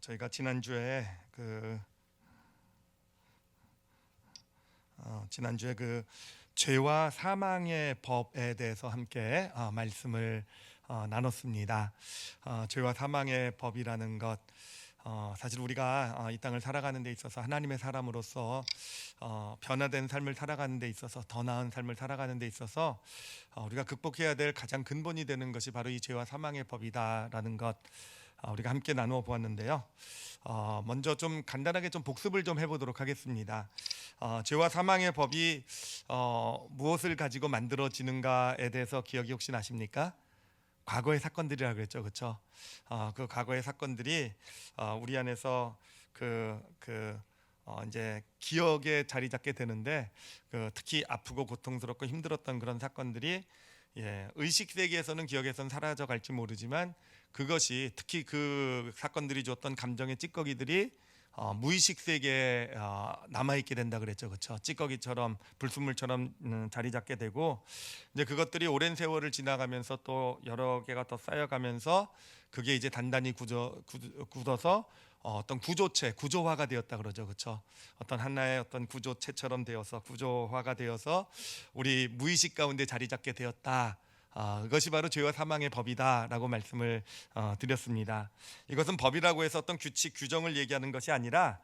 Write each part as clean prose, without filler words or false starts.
저희가 지난주에 그 죄와 사망의 법에 대해서 함께 말씀을 나눴습니다. 죄와 사망의 법이라는 것, 사실 우리가 이 땅을 살아가는 데 있어서 하나님의 사람으로서 변화된 삶을 살아가는 데 있어서, 더 나은 삶을 살아가는 데 있어서 우리가 극복해야 될 가장 근본이 되는 것이 바로 이 죄와 사망의 법이다라는 것, 우리가 함께 나누어 보았는데요. 먼저 좀 간단하게 좀 복습을 좀 해보도록 하겠습니다. 죄와 사망의 법이 무엇을 가지고 만들어지는가에 대해서 기억이 혹시 나십니까? 과거의 사건들이라 그랬죠, 그렇죠? 그 과거의 사건들이 우리 안에서 이제 기억에 자리 잡게 되는데, 특히 아프고 고통스럽고 힘들었던 그런 사건들이 의식 세계에서는 기억에서는 사라져 갈지 모르지만, 그것이 특히 그 사건들이 줬던 감정의 찌꺼기들이 무의식 세계에 남아있게 된다 그랬죠, 그렇죠? 찌꺼기처럼, 불순물처럼 자리 잡게 되고, 이제 그것들이 오랜 세월을 지나가면서 또 여러 개가 더 쌓여가면서 그게 이제 단단히 굳어서 어떤 구조화가 되었다 그러죠, 그렇죠? 어떤 하나의 어떤 구조체처럼 되어서, 구조화가 되어서 우리 무의식 가운데 자리 잡게 되었다. 이것이 바로 죄와 사망의 법이다라고 말씀을 드렸습니다. 이것은 법이라고 해서 어떤 규칙, 규정을 얘기하는 것이 아니라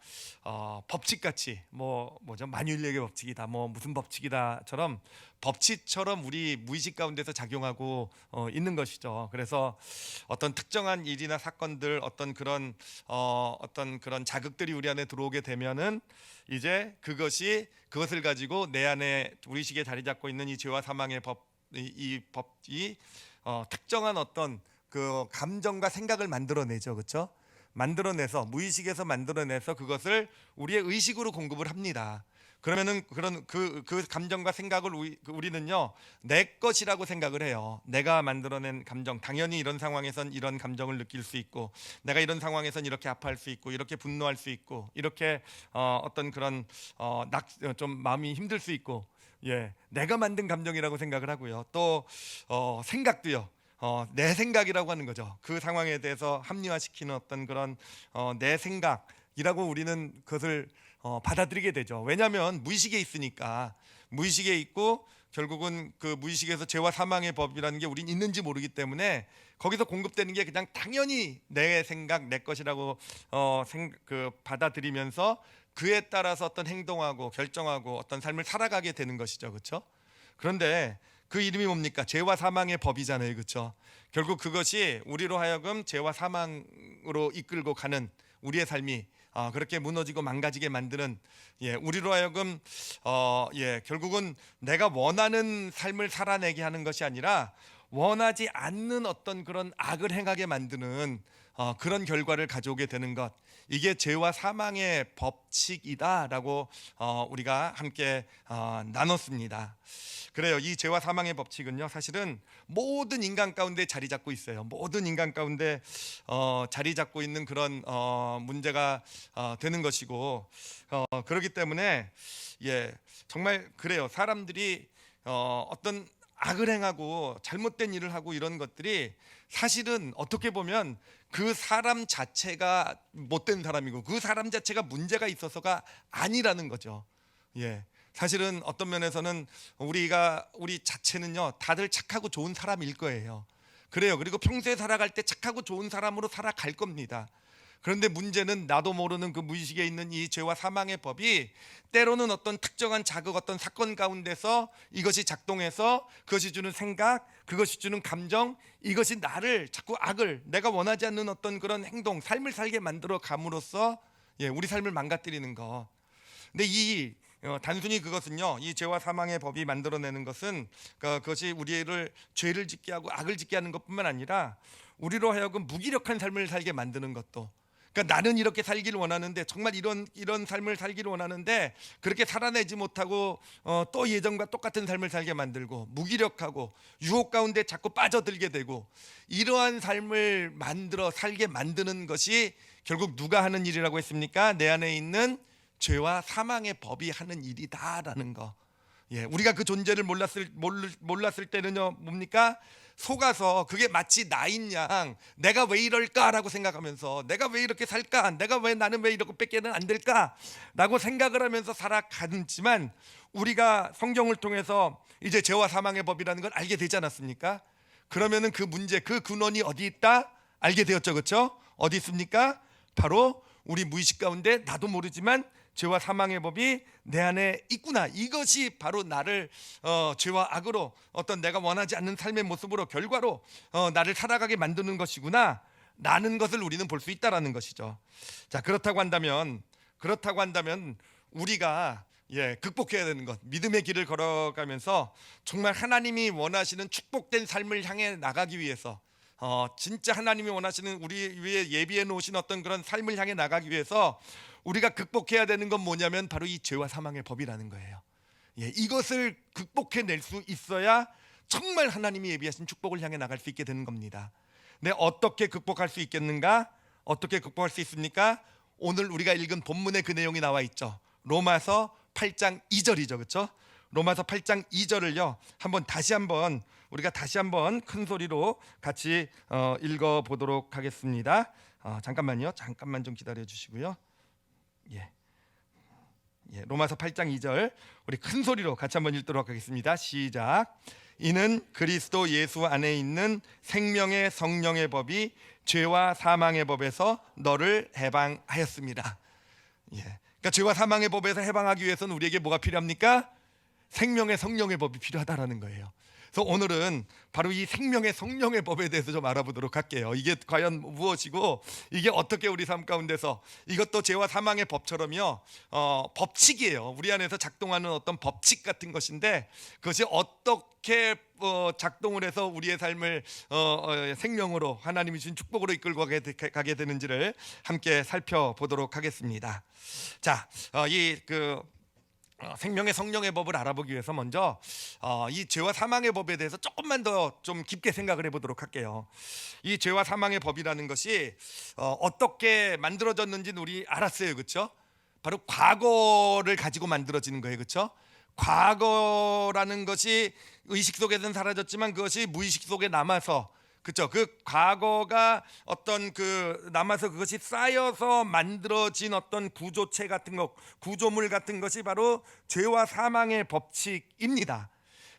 법칙같이 뭐죠? 만유인력의 법칙이다, 무슨 법칙이다처럼, 법칙처럼 우리 무의식 가운데서 작용하고 있는 것이죠. 그래서 어떤 특정한 일이나 사건들, 어떤 그런 자극들이 우리 안에 들어오게 되면은 이제 그것을 가지고 내 안에 우리 식에 자리 잡고 있는 이 죄와 사망의 법, 이 법이 특정한 어떤 그 감정과 생각을 만들어내죠, 그렇죠? 만들어내서, 무의식에서 만들어내서 그것을 우리의 의식으로 공급을 합니다. 그러면은 그런 그 감정과 생각을 우리는요, 내 것이라고 생각을 해요. 내가 만들어낸 감정, 당연히 이런 상황에선 이런 감정을 느낄 수 있고, 내가 이런 상황에선 이렇게 아파할 수 있고, 이렇게 분노할 수 있고, 이렇게 어떤 그런 좀 마음이 힘들 수 있고, 내가 만든 감정이라고 생각을 하고요. 또 생각도요, 내 생각이라고 하는 거죠. 그 상황에 대해서 합리화시키는 어떤 그런 내 생각이라고 우리는 그것을 받아들이게 되죠. 왜냐하면 무의식에 있으니까. 무의식에 있고, 결국은 그 무의식에서 죄와 사망의 법이라는 게 우린 있는지 모르기 때문에 거기서 공급되는 게 그냥 당연히 내 생각, 내 것이라고 받아들이면서 그에 따라서 어떤 행동하고 결정하고 어떤 삶을 살아가게 되는 것이죠, 그렇죠? 그런데 그 이름이 뭡니까? 죄와 사망의 법이잖아요, 그렇죠? 결국 그것이 우리로 하여금 죄와 사망으로 이끌고 가는 우리의 삶이 그렇게 무너지고 망가지게 만드는, 우리로 하여금 결국은 내가 원하는 삶을 살아내게 하는 것이 아니라 원하지 않는 어떤 그런 악을 행하게 만드는 그런 결과를 가져오게 되는 것, 이게 죄와 사망의 법칙이다라고 우리가 함께 나눴습니다. 그래요. 이 죄와 사망의 법칙은요, 사실은 모든 인간 가운데 자리 잡고 있어요. 모든 인간 가운데 자리 잡고 있는 그런 문제가 되는 것이고, 그렇기 때문에 정말 그래요. 사람들이 어떤 악을 행하고 잘못된 일을 하고 이런 것들이 사실은 어떻게 보면 그 사람 자체가 못된 사람이고, 그 사람 자체가 문제가 있어서가 아니라는 거죠. 사실은 어떤 면에서는 우리 자체는요, 다들 착하고 좋은 사람일 거예요. 그래요. 그리고 평소에 살아갈 때 착하고 좋은 사람으로 살아갈 겁니다. 그런데 문제는 나도 모르는 그 무의식에 있는 이 죄와 사망의 법이 때로는 어떤 특정한 자극, 어떤 사건 가운데서 이것이 작동해서 그것이 주는 생각, 그것이 주는 감정, 이것이 나를 자꾸 내가 원하지 않는 어떤 그런 행동, 삶을 살게 만들어 감으로써 우리 삶을 망가뜨리는 것. 근데 단순히 그것은요, 이 죄와 사망의 법이 만들어내는 것은 그것이 우리를 죄를 짓게 하고 악을 짓게 하는 것뿐만 아니라 우리로 하여금 무기력한 삶을 살게 만드는 것도, 그러니까 나는 이렇게 살기를 원하는데, 정말 이런 삶을 살기를 원하는데 그렇게 살아내지 못하고 또 예전과 똑같은 삶을 살게 만들고, 무기력하고 유혹 가운데 자꾸 빠져들게 되고, 이러한 삶을 살게 만드는 것이 결국 누가 하는 일이라고 했습니까? 내 안에 있는 죄와 사망의 법이 하는 일이다라는 거. 예, 우리가 그 존재를 몰랐을 때는요 뭡니까? 속아서 그게 마치 나인 양 내가 왜 이럴까라고 생각하면서 내가 왜 이렇게 살까? 나는 왜 이렇게밖에는 안 될까라고 생각을 하면서 살아가지만 우리가 성경을 통해서 이제 죄와 사망의 법이라는 걸 알게 되지 않았습니까? 그러면은 그 문제, 그 근원이 어디 있다? 알게 되었죠, 그렇죠? 어디 있습니까? 바로 우리 무의식 가운데 나도 모르지만 죄와 사망의 법이 내 안에 있구나. 이것이 바로 나를 죄와 악으로 어떤 내가 원하지 않는 삶의 모습으로 결과로 나를 살아가게 만드는 것이구나 라는 것을 우리는 볼 수 있다라는 것이죠. 자, 그렇다고 한다면 우리가 극복해야 되는 것, 믿음의 길을 걸어가면서 정말 하나님이 원하시는 축복된 삶을 향해 나가기 위해서 진짜 하나님이 원하시는 우리 위에 예비해 놓으신 어떤 그런 삶을 향해 나가기 위해서 우리가 극복해야 되는 건 뭐냐면 바로 이 죄와 사망의 법이라는 거예요. 이것을 극복해낼 수 있어야 정말 하나님이 예비하신 축복을 향해 나갈 수 있게 되는 겁니다. 네, 어떻게 극복할 수 있겠는가? 어떻게 극복할 수 있습니까? 오늘 우리가 읽은 본문에 그 내용이 나와 있죠. 로마서 8장 2절이죠, 그렇죠? 로마서 8장 2절을요 우리가 다시 한번 큰 소리로 같이 읽어보도록 하겠습니다. 잠깐만 좀 기다려 주시고요. 로마서 8장 2절 우리 큰 소리로 같이 한번 읽도록 하겠습니다. 시작. 이는 그리스도 예수 안에 있는 생명의 성령의 법이 죄와 사망의 법에서 너를 해방하였습니다. 그러니까 죄와 사망의 법에서 해방하기 위해서는 우리에게 뭐가 필요합니까? 생명의 성령의 법이 필요하다라는 거예요. 그래서 오늘은 바로 이 생명의 성령의 법에 대해서 좀 알아보도록 할게요. 이게 과연 무엇이고 이게 어떻게 우리 삶 가운데서 이것도 죄와 사망의 법처럼요 법칙이에요. 우리 안에서 작동하는 어떤 법칙 같은 것인데 그것이 어떻게 작동을 해서 우리의 삶을 생명으로 하나님이 주신 축복으로 이끌고 가게 되는지를 함께 살펴보도록 하겠습니다. 자, 생명의 성령의 법을 알아보기 위해서 먼저 이 죄와 사망의 법에 대해서 조금만 더 좀 깊게 생각을 해보도록 할게요. 이 죄와 사망의 법이라는 것이 어떻게 만들어졌는지는 우리 알았어요, 그렇죠? 바로 과거를 가지고 만들어지는 거예요, 그렇죠? 과거라는 것이 의식 속에서는 사라졌지만 그것이 무의식 속에 남아서 그렇죠. 그 과거가 어떤 남아서 그것이 쌓여서 만들어진 어떤 구조체 같은 것, 구조물 같은 것이 바로 죄와 사망의 법칙입니다.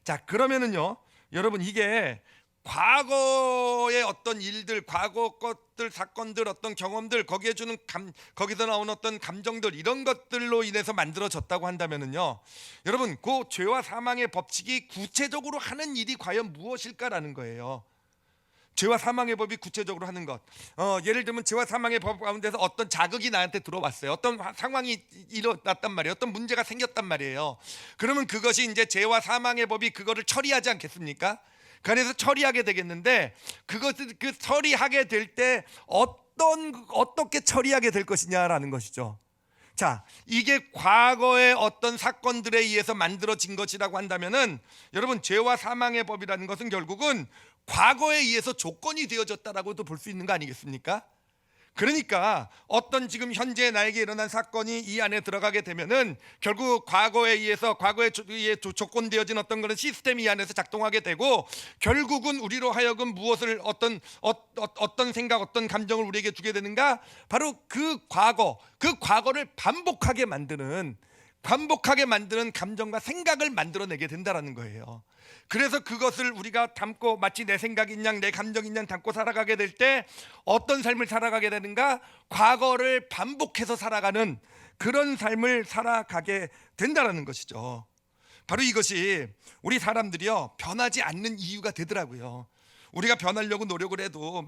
자, 그러면은요, 여러분 이게 과거의 어떤 일들, 과거 것들, 사건들, 어떤 경험들, 거기서 나오는 어떤 감정들 이런 것들로 인해서 만들어졌다고 한다면은요, 여러분 그 죄와 사망의 법칙이 구체적으로 하는 일이 과연 무엇일까라는 거예요. 죄와 사망의 법이 구체적으로 하는 것. 예를 들면 죄와 사망의 법 가운데서 어떤 자극이 나한테 들어왔어요. 어떤 상황이 일어났단 말이에요. 어떤 문제가 생겼단 말이에요. 그러면 그것이 이제 죄와 사망의 법이 그거를 처리하지 않겠습니까? 그래서 처리하게 되겠는데 그것을 처리하게 될 때 어떻게 처리하게 될 것이냐라는 것이죠. 자, 이게 과거의 어떤 사건들에 의해서 만들어진 것이라고 한다면은 여러분 죄와 사망의 법이라는 것은 결국은 과거에 의해서 조건이 되어졌다라고도 볼 수 있는 거 아니겠습니까? 그러니까 어떤 지금 현재 나에게 일어난 사건이 이 안에 들어가게 되면은 결국 과거에 의해서 조건되어진 어떤 그런 시스템이 이 안에서 작동하게 되고 결국은 우리로 하여금 무엇을 어떤 생각, 어떤 감정을 우리에게 주게 되는가? 바로 그 과거를 반복하게 만드는 감정과 생각을 만들어내게 된다라는 거예요. 그래서 그것을 우리가 담고 마치 내 생각인 양, 내 감정인 양 담고 살아가게 될 때 어떤 삶을 살아가게 되는가? 과거를 반복해서 살아가는 그런 삶을 살아가게 된다라는 것이죠. 바로 이것이 우리 사람들이요 변하지 않는 이유가 되더라고요. 우리가 변하려고 노력을 해도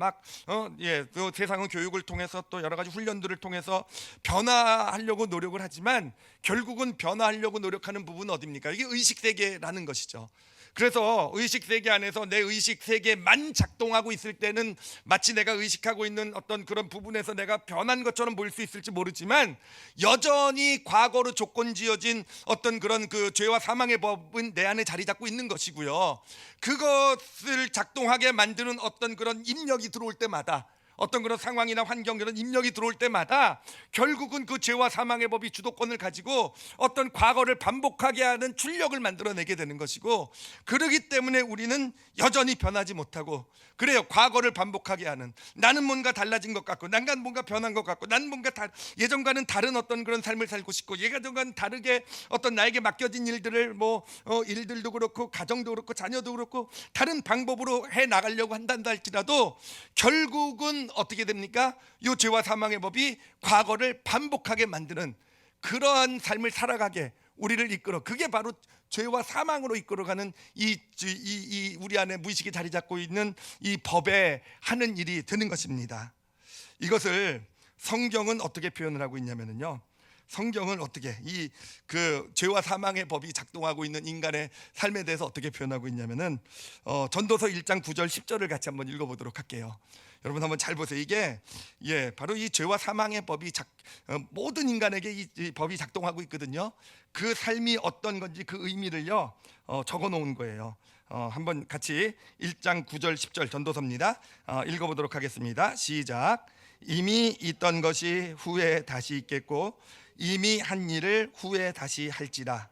또 세상은 교육을 통해서 또 여러 가지 훈련들을 통해서 변화하려고 노력을 하지만 결국은 변화하려고 노력하는 부분은 어디입니까? 이게 의식 세계라는 것이죠. 그래서 의식 세계 안에서 내 의식 세계만 작동하고 있을 때는 마치 내가 의식하고 있는 어떤 그런 부분에서 내가 변한 것처럼 보일 수 있을지 모르지만 여전히 과거로 조건 지어진 어떤 그런 그 죄와 사망의 법은 내 안에 자리 잡고 있는 것이고요. 그것을 작동하게 만드는 어떤 그런 입력이 들어올 때마다 어떤 그런 상황이나 환경, 그런 입력이 들어올 때마다 결국은 그 죄와 사망의 법이 주도권을 가지고 어떤 과거를 반복하게 하는 출력을 만들어내게 되는 것이고, 그러기 때문에 우리는 여전히 변하지 못하고, 그래요, 과거를 반복하게 하는, 나는 뭔가 달라진 것 같고, 난간 뭔가 변한 것 같고, 나는 뭔가 예전과는 다른 어떤 그런 삶을 살고 싶고, 예전과는 다르게 어떤 나에게 맡겨진 일들을 일들도 그렇고 가정도 그렇고 자녀도 그렇고 다른 방법으로 해 나가려고 한단다 할지라도 결국은 어떻게 됩니까? 이 죄와 사망의 법이 과거를 반복하게 만드는 그러한 삶을 살아가게 우리를 이끌어, 그게 바로 죄와 사망으로 이끌어가는 이 우리 안에 무의식이 자리 잡고 있는 이 법에 하는 일이 되는 것입니다. 이것을 성경은 어떻게 표현을 하고 있냐면요, 성경은 어떻게 이 그 죄와 사망의 법이 작동하고 있는 인간의 삶에 대해서 어떻게 표현하고 있냐면은 전도서 1장 9절 10절을 같이 한번 읽어보도록 할게요. 여러분 한번 잘 보세요. 이게 바로 이 죄와 사망의 법이 모든 인간에게 이 법이 작동하고 있거든요. 그 삶이 어떤 건지 그 의미를요 적어 놓은 거예요. 한번 같이 1장 9절 10절 전도서입니다. 읽어보도록 하겠습니다. 시작. 이미 있던 것이 후에 다시 있겠고 이미 한 일을 후에 다시 할지라.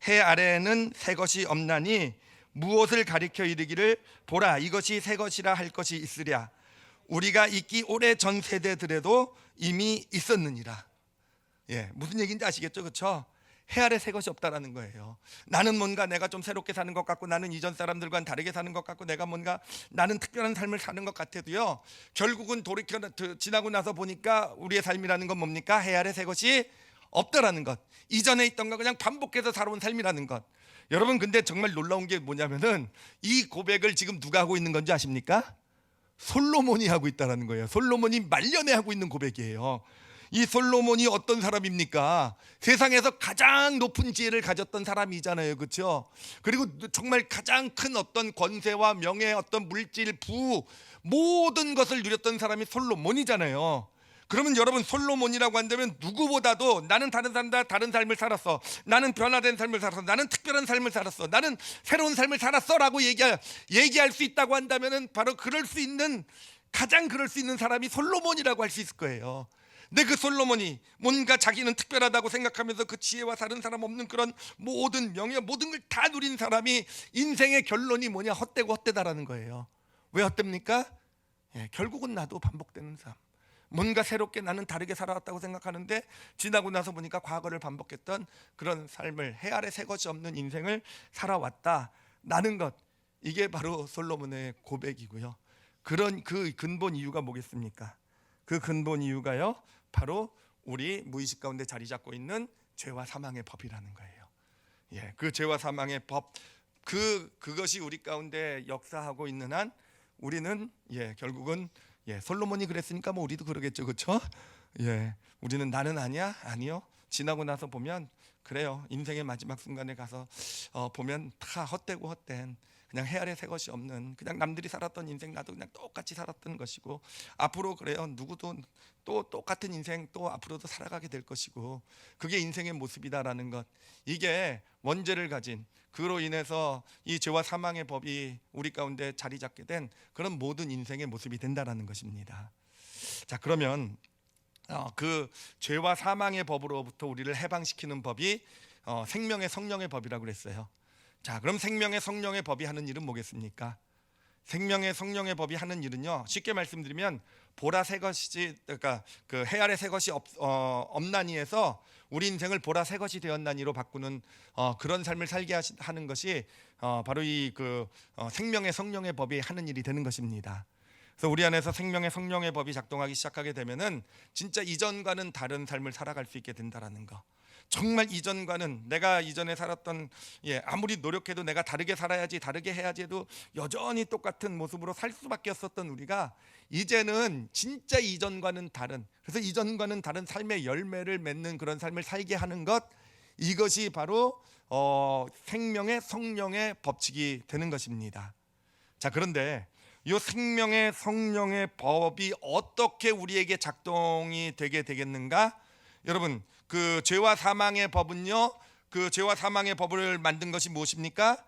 해 아래에는 새 것이 없나니 무엇을 가리켜 이르기를 보라 이것이 새 것이라 할 것이 있으랴. 우리가 있기 오래 전 세대들에도 이미 있었느니라. 무슨 얘기인지 아시겠죠? 그렇죠? 해 아래 새 것이 없다라는 거예요. 나는 뭔가 내가 좀 새롭게 사는 것 같고, 나는 이전 사람들과는 다르게 사는 것 같고, 내가 뭔가 나는 특별한 삶을 사는 것 같아도요, 결국은 돌이켜 지나고 나서 보니까 우리의 삶이라는 건 뭡니까? 해 아래 새 것이 없다라는 것, 이전에 있던 거 그냥 반복해서 살아온 삶이라는 것. 여러분 근데 정말 놀라운 게 뭐냐면은 이 고백을 지금 누가 하고 있는 건지 아십니까? 솔로몬이 하고 있다는 거예요. 솔로몬이 말년에 하고 있는 고백이에요. 이 솔로몬이 어떤 사람입니까? 세상에서 가장 높은 지혜를 가졌던 사람이잖아요, 그렇죠? 그리고 정말 가장 큰 어떤 권세와 명예, 어떤 물질, 부, 모든 것을 누렸던 사람이 솔로몬이잖아요. 그러면 여러분, 솔로몬이라고 한다면 누구보다도 나는 다른 사람보다 다른 삶을 살았어, 나는 변화된 삶을 살았어, 나는 특별한 삶을 살았어, 나는 새로운 삶을 살았어 라고 얘기할 수 있다고 한다면 바로 가장 그럴 수 있는 사람이 솔로몬이라고 할 수 있을 거예요. 근데 그 솔로몬이 뭔가 자기는 특별하다고 생각하면서 그 지혜와 다른 사람 없는 그런 모든 명예, 모든 걸 다 누린 사람이 인생의 결론이 뭐냐? 헛되고 헛되다라는 거예요. 왜 헛됩니까? 결국은 나도 반복되는 삶, 뭔가 새롭게 나는 다르게 살아왔다고 생각하는데 지나고 나서 보니까 과거를 반복했던 그런 삶을, 해 아래 새 것이 없는 인생을 살아왔다라는 것, 이게 바로 솔로몬의 고백이고요. 그런 그 근본 이유가 뭐겠습니까? 그 근본 이유가요, 바로 우리 무의식 가운데 자리 잡고 있는 죄와 사망의 법이라는 거예요. 그 죄와 사망의 법, 그것이 우리 가운데 역사하고 있는 한 우리는 결국은 솔로몬이 그랬으니까 뭐 우리도 그러겠죠, 그렇죠? 우리는 나는 아니요. 지나고 나서 보면 그래요. 인생의 마지막 순간에 가서 보면 다 헛되고 헛된, 그냥 해 아래 새 것이 없는, 그냥 남들이 살았던 인생 나도 그냥 똑같이 살았던 것이고, 앞으로 그래요, 누구도 또 똑같은 인생 또 앞으로도 살아가게 될 것이고, 그게 인생의 모습이다라는 것, 이게 원죄를 가진, 그로 인해서 이 죄와 사망의 법이 우리 가운데 자리 잡게 된 그런 모든 인생의 모습이 된다라는 것입니다. 자, 그러면 그 죄와 사망의 법으로부터 우리를 해방시키는 법이 생명의 성령의 법이라고 그랬어요. 자, 그럼 생명의 성령의 법이 하는 일은 뭐겠습니까? 생명의 성령의 법이 하는 일은요, 쉽게 말씀드리면 보라 새 것이지, 그러니까 그 해 아래 새 것이 없나니에서 우리 인생을 보라 새 것이 되었나니로 바꾸는 그런 삶을 살게 하는 것이 바로 이 생명의 성령의 법이 하는 일이 되는 것입니다. 그래서 우리 안에서 생명의 성령의 법이 작동하기 시작하게 되면은 진짜 이전과는 다른 삶을 살아갈 수 있게 된다라는 거. 정말 이전과는, 내가 이전에 살았던 아무리 노력해도 내가 다르게 살아야지, 다르게 해야지 해도 여전히 똑같은 모습으로 살 수밖에 없었던 우리가 이제는 진짜 이전과는 다른, 그래서 이전과는 다른 삶의 열매를 맺는 그런 삶을 살게 하는 것, 이것이 바로 생명의 성령의 법칙이 되는 것입니다. 자, 그런데 이 생명의 성령의 법이 어떻게 우리에게 작동이 되게 되겠는가? 여러분, 그 죄와 사망의 법은요, 그 죄와 사망의 법을 만든 것이 무엇입니까?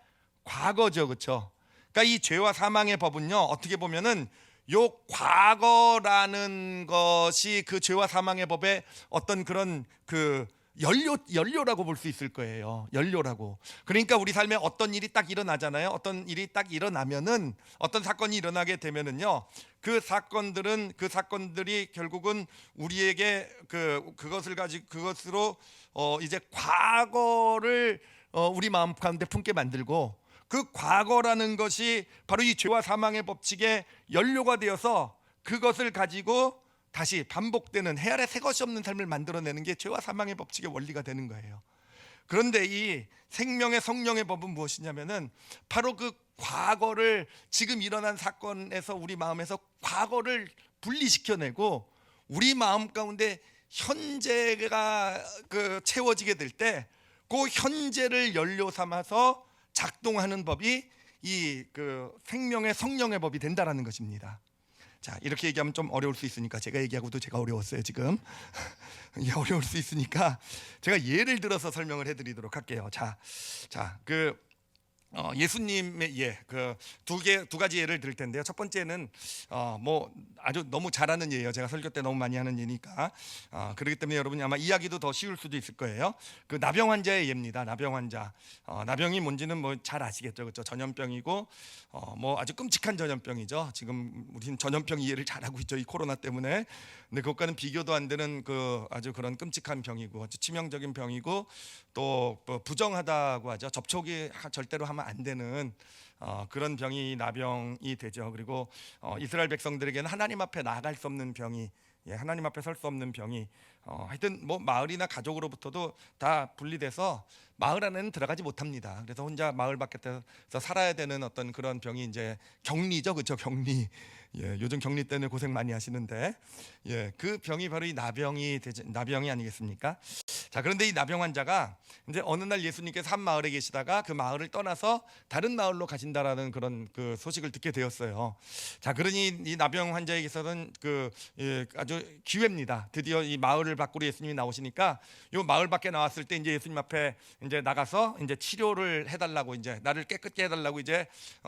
과거죠, 그렇죠? 그러니까 이 죄와 사망의 법은요, 어떻게 보면은 요 과거라는 것이 그 죄와 사망의 법의 어떤 그런 그 연료라고 볼 수 있을 거예요. 연료라고. 그러니까 우리 삶에 어떤 일이 딱 일어나잖아요. 어떤 일이 딱 일어나면은, 어떤 사건이 일어나게 되면은요, 그 사건들이 결국은 우리에게 그것으로 이제 과거를 우리 마음 가운데 품게 만들고, 그 과거라는 것이 바로 이 죄와 사망의 법칙의 연료가 되어서 그것을 가지고 다시 반복되는 해 아래 새 것이 없는 삶을 만들어내는 게 죄와 사망의 법칙의 원리가 되는 거예요. 그런데 이 생명의 성령의 법은 무엇이냐면은 바로 그 과거를, 지금 일어난 사건에서 우리 마음에서 과거를 분리시켜내고 우리 마음 가운데 현재가 채워지게 될 때 그 현재를 연료 삼아서 작동하는 법이 이 생명의 성령의 법이 된다라는 것입니다. 자, 이렇게 얘기하면 좀 어려울 수 있으니까, 제가 얘기하고도 제가 어려웠어요 지금. 이게 어려울 수 있으니까 제가 예를 들어서 설명을 해드리도록 할게요. 예수님의 두 가지 예를 들 텐데요. 첫 번째는 뭐 아주 너무 잘 아는 예예요. 제가 설교 때 너무 많이 하는 예니까 그렇기 때문에 여러분이 아마 이야기도 더 쉬울 수도 있을 거예요. 그 나병 환자의 예입니다. 나병 환자. 나병이 뭔지는 뭐 잘 아시겠죠, 그렇죠? 전염병이고 뭐 아주 끔찍한 전염병이죠. 지금 우리는 전염병 이해를 잘 하고 있죠, 이 코로나 때문에. 근데 그것과는 비교도 안 되는 아주 그런 끔찍한 병이고, 아주 치명적인 병이고, 또 부정하다고 하죠. 접촉이 절대로 하면 안 되는 그런 병이 나병이 되죠. 그리고 이스라엘 백성들에게는 하나님 앞에 나아갈 수 없는 병이, 하나님 앞에 설 수 없는 병이, 하여튼 뭐 마을이나 가족으로부터도 다 분리돼서 마을 안에는 들어가지 못합니다. 그래서 혼자 마을 밖에서 살아야 되는 어떤 그런 병이 이제 격리죠, 그렇죠? 격리. 요즘 격리 때문에 고생 많이 하시는데, 그 병이 바로 이 나병이 아니겠습니까? 자, 그런데 이 나병 환자가 이제 어느 날 예수님께서 한 마을에 계시다가 그 마을을 떠나서 다른 마을로 가신다라는 그런 그 소식을 듣게 되었어요. 자, 그러니 이 나병 환자에게서는 아주 기회입니다. 드디어 이 마을을 밖으로 예수님이 나오시니까, 이 마을 밖에 나왔을 때 이제 예수님 앞에 이제 나가서 이제 치료를 해달라고, 이제 나를 깨끗게 해달라고 이제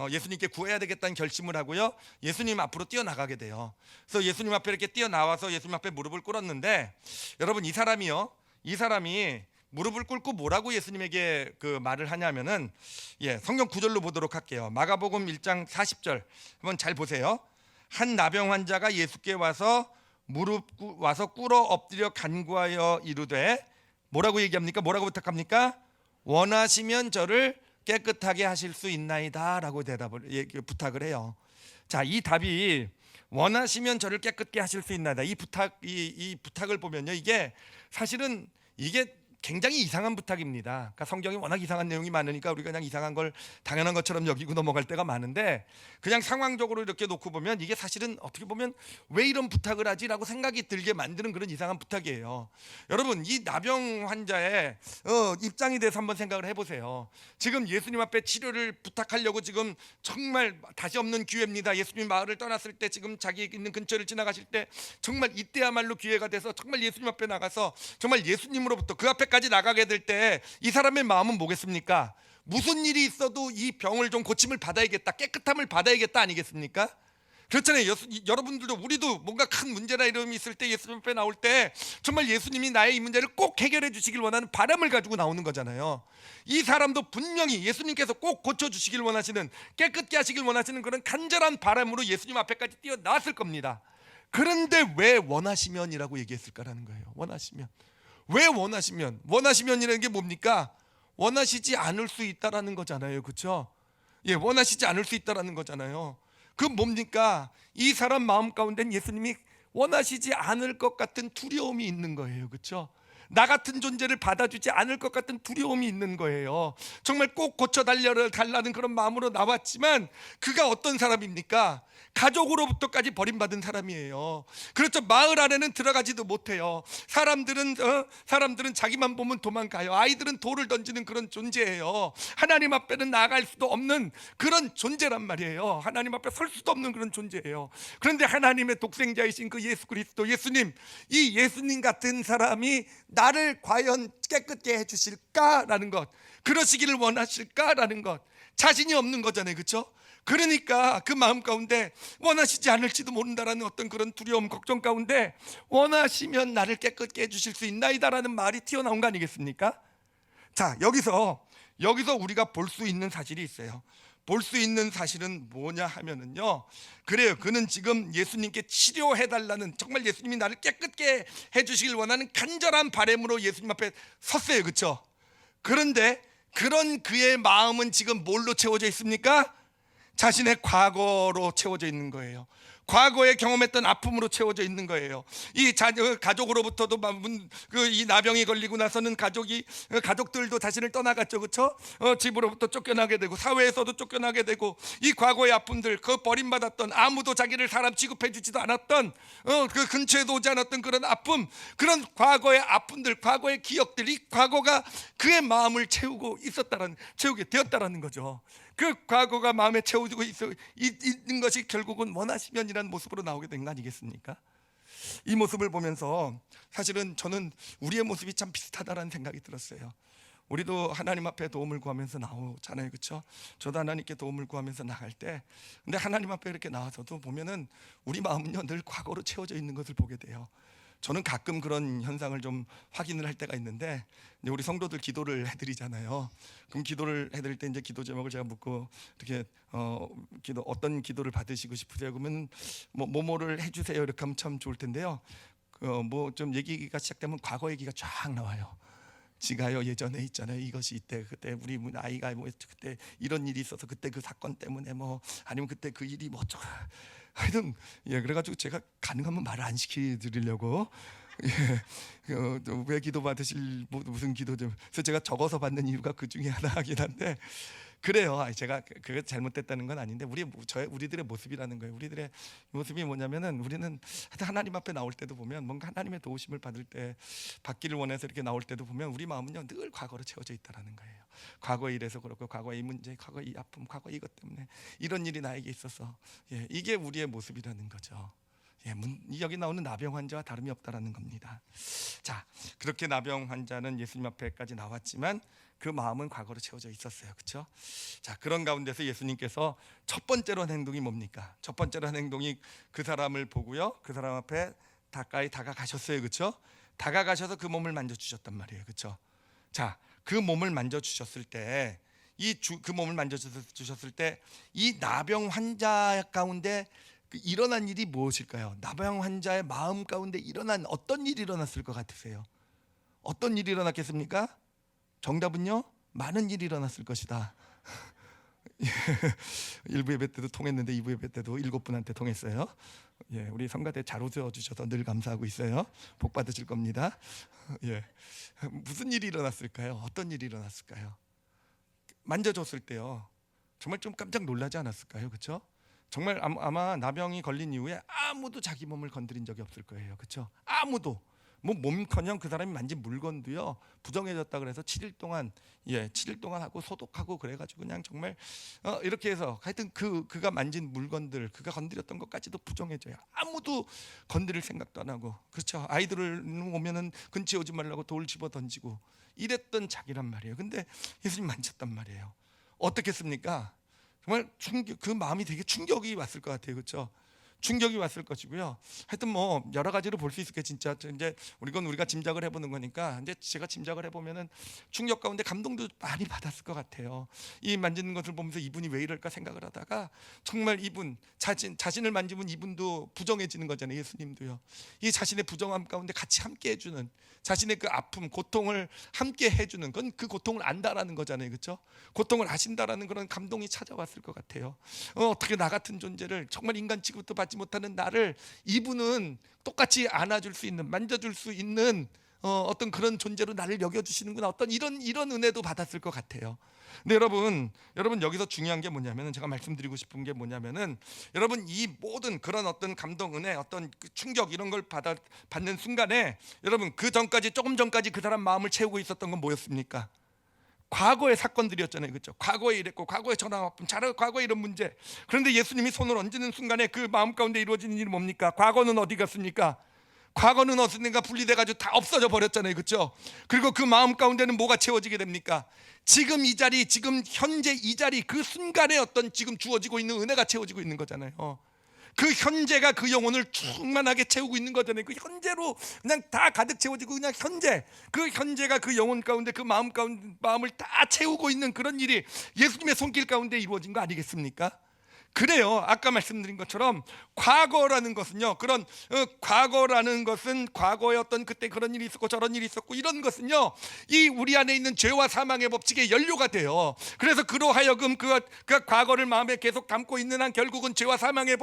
예수님께 구해야 되겠다는 결심을 하고요, 예수님 앞으로 뛰어나가게 돼요. 그래서 예수님 앞에 이렇게 뛰어나와서 예수님 앞에 무릎을 꿇었는데, 여러분 이 사람이 무릎을 꿇고 뭐라고 예수님에게 그 말을 하냐면은, 성경 구절로 보도록 할게요. 마가복음 1장 40절 한번 잘 보세요. 한 나병 환자가 예수께 와서 꿇어 엎드려 간구하여 이르되, 뭐라고 얘기합니까? 뭐라고 부탁합니까? 원하시면 저를 깨끗하게 하실 수 있나이다라고 부탁을 해요. 자, 이 답이 원하시면 저를 깨끗게 하실 수 있나이다, 이 부탁을 보면요, 이게 사실은 이게 굉장히 이상한 부탁입니다. 그러니까 성경이 워낙 이상한 내용이 많으니까 우리가 그냥 이상한 걸 당연한 것처럼 여기고 넘어갈 때가 많은데, 그냥 상황적으로 이렇게 놓고 보면 이게 사실은 어떻게 보면 왜 이런 부탁을 하지라고 생각이 들게 만드는 그런 이상한 부탁이에요. 여러분, 이 나병 환자의 입장이 돼서 한번 생각을 해보세요. 지금 예수님 앞에 치료를 부탁하려고 지금 정말 다시 없는 기회입니다. 예수님 마을을 떠났을 때, 지금 자기 있는 근처를 지나가실 때 정말 이때야말로 기회가 돼서 정말 예수님 앞에 나가서 정말 예수님으로부터 그 앞에까지 나가게 될 때 이 사람의 마음은 뭐겠습니까? 무슨 일이 있어도 이 병을 좀 고침을 받아야겠다, 깨끗함을 받아야겠다, 아니겠습니까? 그렇잖아요. 여러분들도, 우리도 뭔가 큰 문제나 이름이 있을 때 예수님 앞에 나올 때 정말 예수님이 나의 이 문제를 꼭 해결해 주시길 원하는 바람을 가지고 나오는 거잖아요. 이 사람도 분명히 예수님께서 꼭 고쳐주시길 원하시는, 깨끗게 하시길 원하시는 그런 간절한 바람으로 예수님 앞에까지 뛰어나왔을 겁니다. 그런데 왜 원하시면이라고 얘기했을까라는 거예요. 원하시면. 왜 원하시면이라는 게 뭡니까? 원하시지 않을 수 있다라는 거잖아요, 그렇죠? 원하시지 않을 수 있다라는 거잖아요. 그 뭡니까? 이 사람 마음 가운데는 예수님이 원하시지 않을 것 같은 두려움이 있는 거예요, 그렇죠? 나 같은 존재를 받아주지 않을 것 같은 두려움이 있는 거예요. 정말 꼭 고쳐달라는 그런 마음으로 나왔지만, 그가 어떤 사람입니까? 가족으로부터까지 버림받은 사람이에요. 그렇죠. 마을 안에는 들어가지도 못해요. 사람들은 자기만 보면 도망가요. 아이들은 돌을 던지는 그런 존재예요. 하나님 앞에는 나아갈 수도 없는 그런 존재란 말이에요. 하나님 앞에 설 수도 없는 그런 존재예요. 그런데 하나님의 독생자이신 그 예수 그리스도, 예수님, 이 예수님 같은 사람이 나를 과연 깨끗게 해주실까라는 것, 그러시기를 원하실까라는 것, 자신이 없는 거잖아요, 그렇죠? 그러니까 그 마음 가운데 원하시지 않을지도 모른다라는 어떤 그런 두려움, 걱정 가운데 원하시면 나를 깨끗게 해주실 수 있나이다라는 말이 튀어나온 거 아니겠습니까? 자, 여기서 우리가 볼 수 있는 사실이 있어요. 볼 수 있는 사실은 뭐냐 하면은요, 그래요, 그는 지금 예수님께 치료해달라는, 정말 예수님이 나를 깨끗게 해주시길 원하는 간절한 바람으로 예수님 앞에 섰어요. 그렇죠? 그런데 그런 그의 마음은 지금 뭘로 채워져 있습니까? 자신의 과거로 채워져 있는 거예요. 과거에 경험했던 아픔으로 채워져 있는 거예요. 이 가족으로부터도 이 나병이 걸리고 나서는 가족들도 자신을 떠나갔죠, 그렇죠? 집으로부터 쫓겨나게 되고 사회에서도 쫓겨나게 되고, 이 과거의 아픔들, 그 버림받았던, 아무도 자기를 사람 취급해주지도 않았던, 그 근처에도 오지 않았던 그런 아픔, 그런 과거의 아픔들, 과거의 기억들, 이 과거가 그의 마음을 채우게 되었다라는 거죠. 그 과거가 마음에 채워지고 있는 것이 결국은 원하시면이라는 모습으로 나오게 된 거 아니겠습니까? 이 모습을 보면서 사실은 저는 우리의 모습이 참 비슷하다라는 생각이 들었어요. 우리도 하나님 앞에 도움을 구하면서 나오잖아요, 그렇죠? 저도 하나님께 도움을 구하면서 나갈 때, 근데 하나님 앞에 이렇게 나와서도 보면은 우리 마음은요 늘 과거로 채워져 있는 것을 보게 돼요. 저는 가끔 그런 현상을 좀 확인을 할 때가 있는데, 이제 우리 성도들 기도를 해드리잖아요. 그럼 기도를 해드릴 때 이제 기도 제목을 제가 묻고, 이렇게 어떤 기도를 받으시고 싶으세요? 그러면 뭐를 해주세요 이렇게 하면 참 좋을 텐데요. 뭐 좀 얘기가 시작되면 과거 얘기가 쫙 나와요. 지가요 예전에 있잖아요, 이것이 이때 그때 우리 아이가 뭐 그때 이런 일이 있어서 그때 그 사건 때문에 뭐 아니면 그때 그 일이 뭐 어쩌고 하여튼, 그래가지고 제가 가능하면 말을 안 시켜드리려고, 왜 기도 받으실 무슨 기도 좀, 그래서 제가 적어서 받는 이유가 그 중에 하나이긴 한데, 그래요. 제가 그게 잘못됐다는 건 아닌데 우리들의 모습이라는 거예요. 우리들의 모습이 뭐냐면은, 우리는 하나님 앞에 나올 때도 보면, 뭔가 하나님의 도우심을 받기를 원해서 이렇게 나올 때도 보면 우리 마음은요 늘 과거로 채워져 있다라는 거예요. 과거에 이래서 그렇고, 과거의 이 문제, 과거의 이 아픔, 과거 이것 때문에 이런 일이 나에게 있어서, 이게 우리의 모습이라는 거죠. 여기 나오는 나병 환자와 다름이 없다라는 겁니다. 자, 그렇게 나병 환자는 예수님 앞에까지 나왔지만 그 마음은 과거로 채워져 있었어요, 그렇죠? 자, 그런 가운데서 예수님께서 첫 번째로 한 행동이 뭡니까? 첫 번째로 한 행동이 그 사람을 보고요, 그 사람 앞에 가까이 다가가셨어요, 그렇죠? 다가가셔서 그 몸을 만져주셨단 말이에요, 그렇죠? 자, 그 몸을 만져주셨을 때, 그 몸을 만져주셨을 때 이 나병 환자 가운데 일어난 일이 무엇일까요? 나병 환자의 마음 가운데 어떤 일이 일어났을 것 같으세요? 어떤 일이 일어났겠습니까? 정답은요, 많은 일이 일어났을 것이다. 1부 예배 때도 통했는데 2부 예배 때도 7분한테 통했어요. 우리 성가대 잘 웃어주셔서 늘 감사하고 있어요. 복 받으실 겁니다. 무슨 일이 일어났을까요? 어떤 일이 일어났을까요? 만져줬을 때요, 정말 좀 깜짝 놀라지 않았을까요? 그렇죠? 정말 아마 나병이 걸린 이후에 아무도 자기 몸을 건드린 적이 없을 거예요, 그렇죠? 아무도, 몸커녕 그 사람이 만진 물건도요 부정해졌다 그래서 7일 동안 하고 소독하고 그래가지고 그냥 정말 이렇게 해서 하여튼 그가 만진 물건들, 그가 건드렸던 것까지도 부정해져요. 아무도 건드릴 생각도 안 하고, 그렇죠? 아이들을 오면은 근처에 오지 말라고 돌 집어 던지고 이랬던 자기란 말이에요. 근데 예수님 만졌단 말이에요. 어떻겠습니까? 정말 그 마음이 되게 충격이 왔을 것 같아요, 그렇죠? 충격이 왔을 것이고요. 하여튼 뭐 여러 가지로 볼 수 있을 게, 진짜 이제 우리가 짐작을 해보는 거니까, 이제 제가 짐작을 해보면은 충격 가운데 감동도 많이 받았을 것 같아요. 이 만지는 것을 보면서 이분이 왜 이럴까 생각을 하다가, 정말 이분 자신을 만지면 이분도 부정해지는 거잖아요. 예수님도요. 이 자신의 부정함 가운데 같이 함께 해주는, 자신의 그 아픔, 고통을 함께 해주는 건 그 고통을 안다라는 거잖아요, 그렇죠? 고통을 아신다라는 그런 감동이 찾아왔을 것 같아요. 어떻게 나 같은 존재를, 정말 인간 취급도 받지 못하는 나를 이분은 똑같이 안아줄 수 있는, 만져줄 수 있는 어떤 그런 존재로 나를 여겨주시는구나, 어떤 이런 은혜도 받았을 것 같아요. 근데 여러분 여기서 중요한 게 뭐냐면은, 제가 말씀드리고 싶은 게 뭐냐면은, 여러분 이 모든 그런 어떤 감동, 은혜, 어떤 충격 이런 걸 받는 순간에, 여러분 조금 전까지 그 사람 마음을 채우고 있었던 건 뭐였습니까? 과거의 사건들이었잖아요, 그렇죠? 과거에 이랬고, 과거에 전화 아픔, 과거에 이런 문제. 그런데 예수님이 손을 얹는 순간에 그 마음 가운데 이루어지는 일이 뭡니까? 과거는 어디 갔습니까? 과거는 어디선가 분리돼가지고 다 없어져 버렸잖아요, 그렇죠? 그리고 그 마음 가운데는 뭐가 채워지게 됩니까? 지금 이 자리, 지금 현재 이 자리, 그 순간에 어떤 지금 주어지고 있는 은혜가 채워지고 있는 거잖아요. 그 현재가 그 영혼을 충만하게 채우고 있는 거잖아요. 그 현재로 그냥 다 가득 채워지고, 그냥 현재, 그 현재가 그 영혼 가운데, 그 마음 가운데, 마음을 다 채우고 있는 그런 일이 예수님의 손길 가운데 이루어진 거 아니겠습니까? 그래요. 아까 말씀드린 것처럼 과거라는 것은요, 그런 과거라는 것은 과거에 어떤 그때 그런 일이 있었고 저런 일이 있었고, 이런 것은요, 이 우리 안에 있는 죄와 사망의 법칙에 연료가 돼요. 그래서 그로 하여금 그 과거를 마음에 계속 담고 있는 한 결국은 죄와 사망의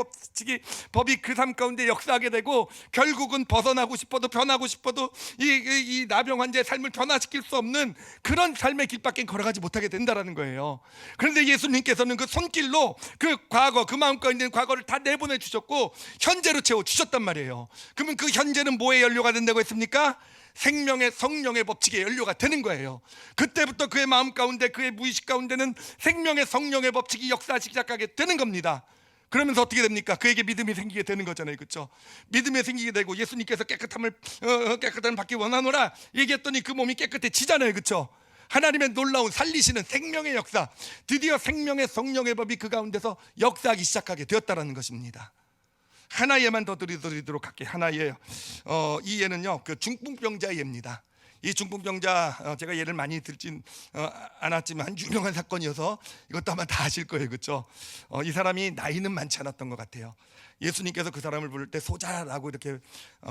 법이 그 삶 가운데 역사하게 되고, 결국은 벗어나고 싶어도 변하고 싶어도 이 나병 환자의 삶을 변화시킬 수 없는 그런 삶의 길밖에 걸어가지 못하게 된다라는 거예요. 그런데 예수님께서는 그 손길로 그 과거, 그 마음 가운데 있는 과거를 다 내보내 주셨고 현재로 채워 주셨단 말이에요. 그러면 그 현재는 뭐에 연료가 된다고 했습니까? 생명의 성령의 법칙에 연료가 되는 거예요. 그때부터 그의 마음 가운데, 그의 무의식 가운데는 생명의 성령의 법칙이 역사하기 시작하게 되는 겁니다. 그러면서 어떻게 됩니까? 그에게 믿음이 생기게 되는 거잖아요, 그렇죠? 믿음이 생기게 되고, 예수님께서 깨끗함을 받기 원하노라 얘기했더니 그 몸이 깨끗해지잖아요, 그렇죠? 하나님의 놀라운 살리시는 생명의 역사, 드디어 생명의 성령의 법이 그 가운데서 역사하기 시작하게 되었다는 것입니다. 하나 예만 더 드리도록 할게요. 하나 예. 이 예는요, 그 중풍병자의 예입니다. 이 중풍병자, 제가 예를 많이 들진 않았지만 유명한 사건이어서 이것도 아마 다 아실 거예요, 그렇죠? 이 사람이 나이는 많지 않았던 것 같아요. 예수님께서 그 사람을 부를 때 소자라고 이렇게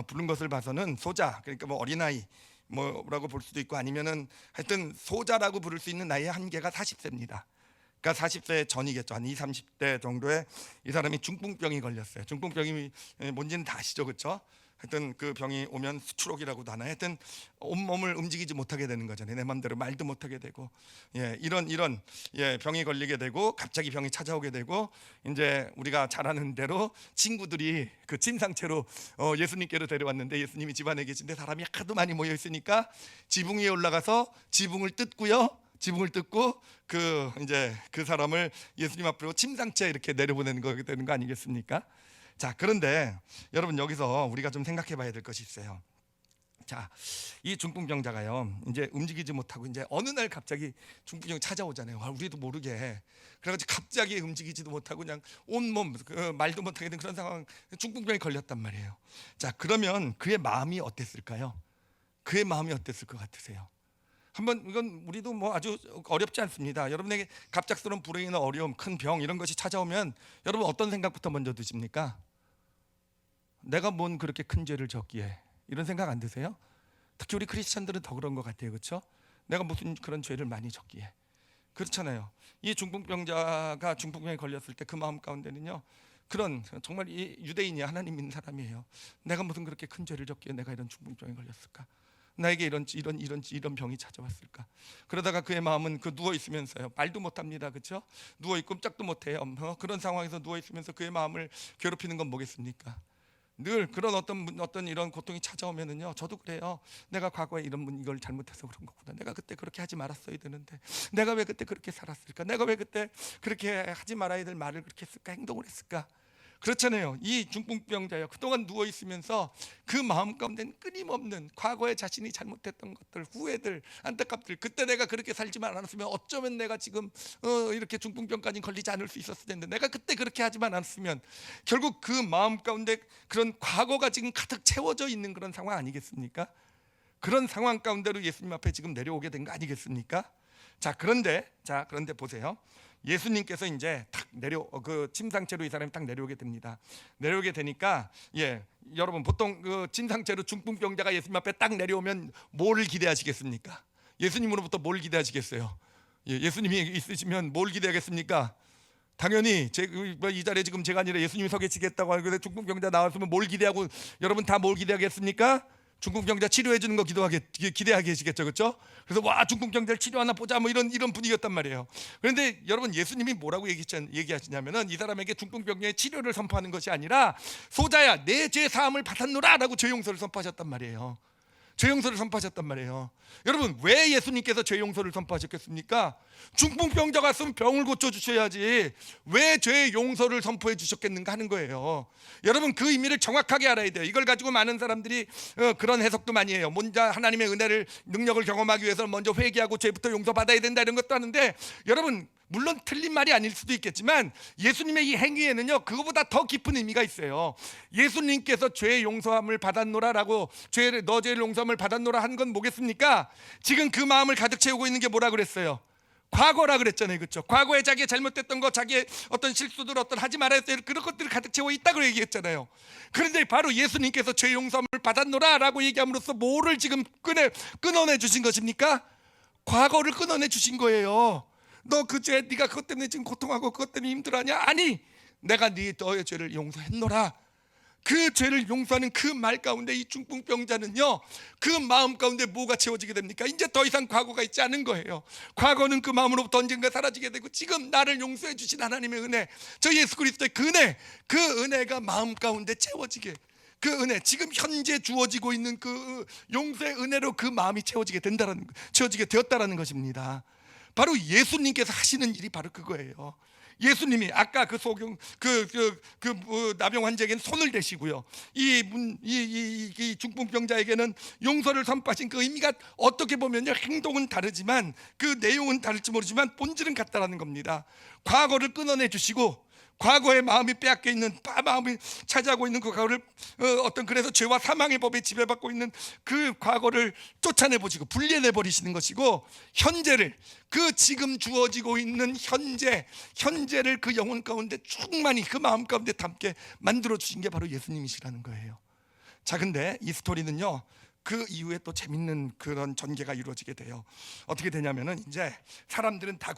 부른 것을 봐서는, 소자, 그러니까 뭐 어린아이 뭐라고 볼 수도 있고, 아니면은 하여튼 소자라고 부를 수 있는 나이의 한계가 40세입니다. 그러니까 40세 전이겠죠. 한 20, 30대 정도에 이 사람이 중풍병이 걸렸어요. 중풍병이 뭔지는 다 아시죠, 그렇죠? 하여튼 그 병이 오면 수추록이라고도 하나, 하여튼 온몸을 움직이지 못하게 되는 거잖아요. 내 마음대로 말도 못하게 되고, 이런 병이 걸리게 되고, 갑자기 병이 찾아오게 되고, 이제 우리가 잘 아는 대로 친구들이 그 침상채로 예수님께로 데려왔는데, 예수님이 집안에 계신데 사람이 하도 많이 모여 있으니까 지붕 위에 올라가서 지붕을 뜯고요. 지붕을 뜯고 그 사람을 예수님 앞으로 침상채 이렇게 내려보내는 거 되는 거 아니겠습니까? 자, 그런데 여러분, 여기서 우리가 좀 생각해 봐야 될 것이 있어요. 자, 이 중풍병자가요, 이제 움직이지 못하고 이제 어느 날 갑자기 중풍병이 찾아오잖아요. 우리도 모르게. 그래가지고 갑자기 움직이지도 못하고 그냥 온몸 말도 못하게 된 그런 상황, 중풍병이 걸렸단 말이에요. 자, 그러면 그의 마음이 어땠을까요? 그의 마음이 어땠을 것 같으세요? 한번, 이건 우리도 뭐 아주 어렵지 않습니다. 여러분에게 갑작스러운 불행이나 어려움, 큰 병 이런 것이 찾아오면 여러분 어떤 생각부터 먼저 드십니까? 내가 뭔 그렇게 큰 죄를 졌기에, 이런 생각 안 드세요? 특히 우리 크리스찬들은 더 그런 것 같아요, 그렇죠? 내가 무슨 그런 죄를 많이 졌기에. 그렇잖아요. 이 중풍병자가 중풍병에 걸렸을 때 그 마음 가운데는요, 그런, 정말 이 유대인이 하나님 믿는 사람이에요. 내가 무슨 그렇게 큰 죄를 졌기에 내가 이런 중풍병에 걸렸을까? 나에게 이런 병이 찾아왔을까? 그러다가 그의 마음은 누워 있으면서요, 말도 못합니다, 그렇죠? 누워 있고 꼼짝도 못해요. 그런 상황에서 누워 있으면서 그의 마음을 괴롭히는 건 뭐겠습니까? 늘 그런 어떤 이런 고통이 찾아오면은요, 저도 그래요. 내가 과거에 이걸 잘못해서 그런 거구나. 내가 그때 그렇게 하지 말았어야 되는데, 내가 왜 그때 그렇게 살았을까? 내가 왜 그때 그렇게 하지 말아야 될 말을 그렇게 했을까? 행동을 했을까? 그렇잖아요. 이 중풍병자요, 그동안 누워 있으면서 그 마음 가운데는 끊임없는 과거에 자신이 잘못했던 것들, 후회들, 안타깝들, 그때 내가 그렇게 살지만 않았으면 어쩌면 내가 지금 이렇게 중풍병까지 걸리지 않을 수 있었을 텐데, 내가 그때 그렇게 하지만 않았으면, 결국 그 마음 가운데 그런 과거가 지금 가득 채워져 있는 그런 상황 아니겠습니까? 그런 상황 가운데로 예수님 앞에 지금 내려오게 된 거 아니겠습니까? 자, 그런데 보세요. 예수님께서 이제 탁 그 침상채로 이 사람이 딱 내려오게 됩니다. 내려오게 되니까, 여러분, 보통 그 침상채로 중풍병자가 예수님 앞에 딱 내려오면 뭘 기대하시겠습니까? 예수님으로부터 뭘 기대하시겠어요? 예수님이 있으시면 뭘 기대하겠습니까? 당연히 이 자리에 지금 제가 아니라 예수님이 서 계시겠다고 하는데, 중풍병자 나왔으면 뭘 기대하고, 여러분 다 뭘 기대하겠습니까? 중풍병자 치료해 주는 거 기대하게 계시겠죠, 그렇죠? 그래서 와, 중풍병자를 치료하나 보자, 뭐 이런 분위기였단 말이에요. 그런데 여러분, 예수님이 뭐라고 얘기하시냐면은, 이 사람에게 중풍병자의 치료를 선포하는 것이 아니라, 소자야, 내 죄 사함을 받았노라라고 죄 용서를 선포하셨단 말이에요. 죄 용서를 선포하셨단 말이에요. 여러분, 왜 예수님께서 죄 용서를 선포하셨겠습니까? 중풍병자가 왔으면 병을 고쳐주셔야지 왜 죄 용서를 선포해 주셨겠는가 하는 거예요. 여러분, 그 의미를 정확하게 알아야 돼요. 이걸 가지고 많은 사람들이 그런 해석도 많이 해요. 먼저 하나님의 은혜를, 능력을 경험하기 위해서 먼저 회개하고 죄부터 용서받아야 된다, 이런 것도 하는데, 여러분, 물론 틀린 말이 아닐 수도 있겠지만 예수님의 이 행위에는요, 그거보다 더 깊은 의미가 있어요. 예수님께서 죄의 용서함을 받았노라라고, 너 죄의 용서함을 받았노라 한 건 뭐겠습니까? 지금 그 마음을 가득 채우고 있는 게 뭐라 그랬어요? 과거라 그랬잖아요, 그렇죠? 과거에 자기의 잘못됐던 거, 자기의 어떤 실수들, 어떤 하지 말아야 될 그런 것들을 가득 채워 있다고 얘기했잖아요. 그런데 바로 예수님께서 죄 용서함을 받았노라라고 얘기함으로써 뭐를 지금 끊어내 주신 것입니까? 과거를 끊어내 주신 거예요. 너 그 죄, 네가 그것 때문에 지금 고통하고 그것 때문에 힘들어하냐? 아니, 내가 너의 죄를 용서했노라. 그 죄를 용서하는 그 말 가운데 이 중풍병자는요, 그 마음 가운데 뭐가 채워지게 됩니까? 이제 더 이상 과거가 있지 않은 거예요. 과거는 그 마음으로부터 언젠가 사라지게 되고, 지금 나를 용서해 주신 하나님의 은혜, 저 예수 그리스도의 그 은혜가 마음 가운데 채워지게, 그 은혜, 지금 현재 주어지고 있는 그 용서의 은혜로 그 마음이 채워지게 되었다라는 것입니다. 바로 예수님께서 하시는 일이 바로 그거예요. 예수님이 아까 그 소경 나병 환자에게는 손을 대시고요, 이 중풍병자에게는 용서를 선포하신 그 의미가 어떻게 보면요, 행동은 다르지만 그 내용은 다를지 모르지만 본질은 같다라는 겁니다. 과거를 끊어내 주시고, 과거의 마음이 빼앗겨 있는, 마음이 차지하고 있는 그 과거를 그래서 죄와 사망의 법에 지배받고 있는 그 과거를 쫓아내 보시고 분리해 버리시는 것이고, 현재를, 그 지금 주어지고 있는 현재를 그 영혼 가운데 충만히 그 마음 가운데 담게 만들어 주신 게 바로 예수님이시라는 거예요. 자, 근데 이 스토리는요, 그 이후에 또 재밌는 그런 전개가 이루어지게 돼요. 어떻게 되냐면은, 이제 사람들은 다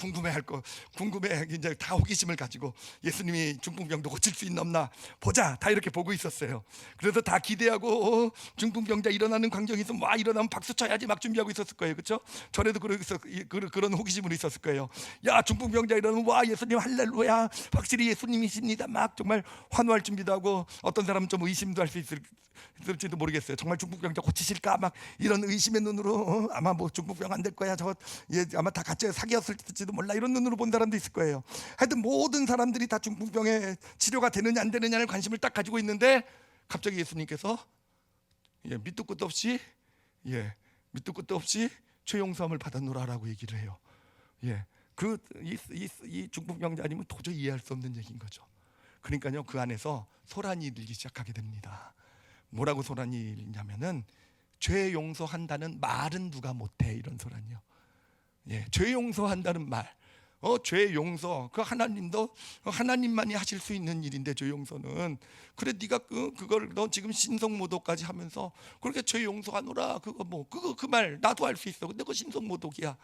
이제 다 호기심을 가지고 예수님이 중풍병도 고칠 수 있나 없나 보자, 다 이렇게 보고 있었어요. 그래서 다 기대하고, 중풍병자 일어나는 광경이 있으면 와, 일어나면 박수 쳐야지 막 준비하고 있었을 거예요, 그렇죠? 전에도 그런 호기심으로 있었을 거예요. 야, 중풍병자 일어나면 와, 예수님 할렐루야, 확실히 예수님이십니다, 막 정말 환호할 준비도 하고, 어떤 사람은 좀 의심도 할 수 있을지도 모르겠어요. 정말 중풍병자 고치실까? 막 이런 의심의 눈으로, 아마 뭐 중풍병 안 될 거야, 아마 다 같이 사귀었을지도 몰라, 이런 눈으로 본 사람도 있을 거예요. 하여튼 모든 사람들이 다 중풍병의 치료가 되느냐 안 되느냐를 관심을 딱 가지고 있는데, 갑자기 예수님께서 밑도 끝도 없이 죄 용서함을 받았노라라고 얘기를 해요. 이 중풍병자 아니면 도저히 이해할 수 없는 얘기인 거죠. 그러니까요, 그 안에서 소란이 일기 시작하게 됩니다. 뭐라고 소란이 일냐면은, 죄 용서한다는 말은 누가 못해, 이런 소란이요. 죄 용서한다는 말, 죄 용서, 그 하나님만이 하실 수 있는 일인데, 죄 용서는. 그래, 네가 그걸 너 지금 신성모독까지 하면서 그렇게 죄 용서하노라, 그 말 나도 할 수 있어. 근데 그거 신성모독이야.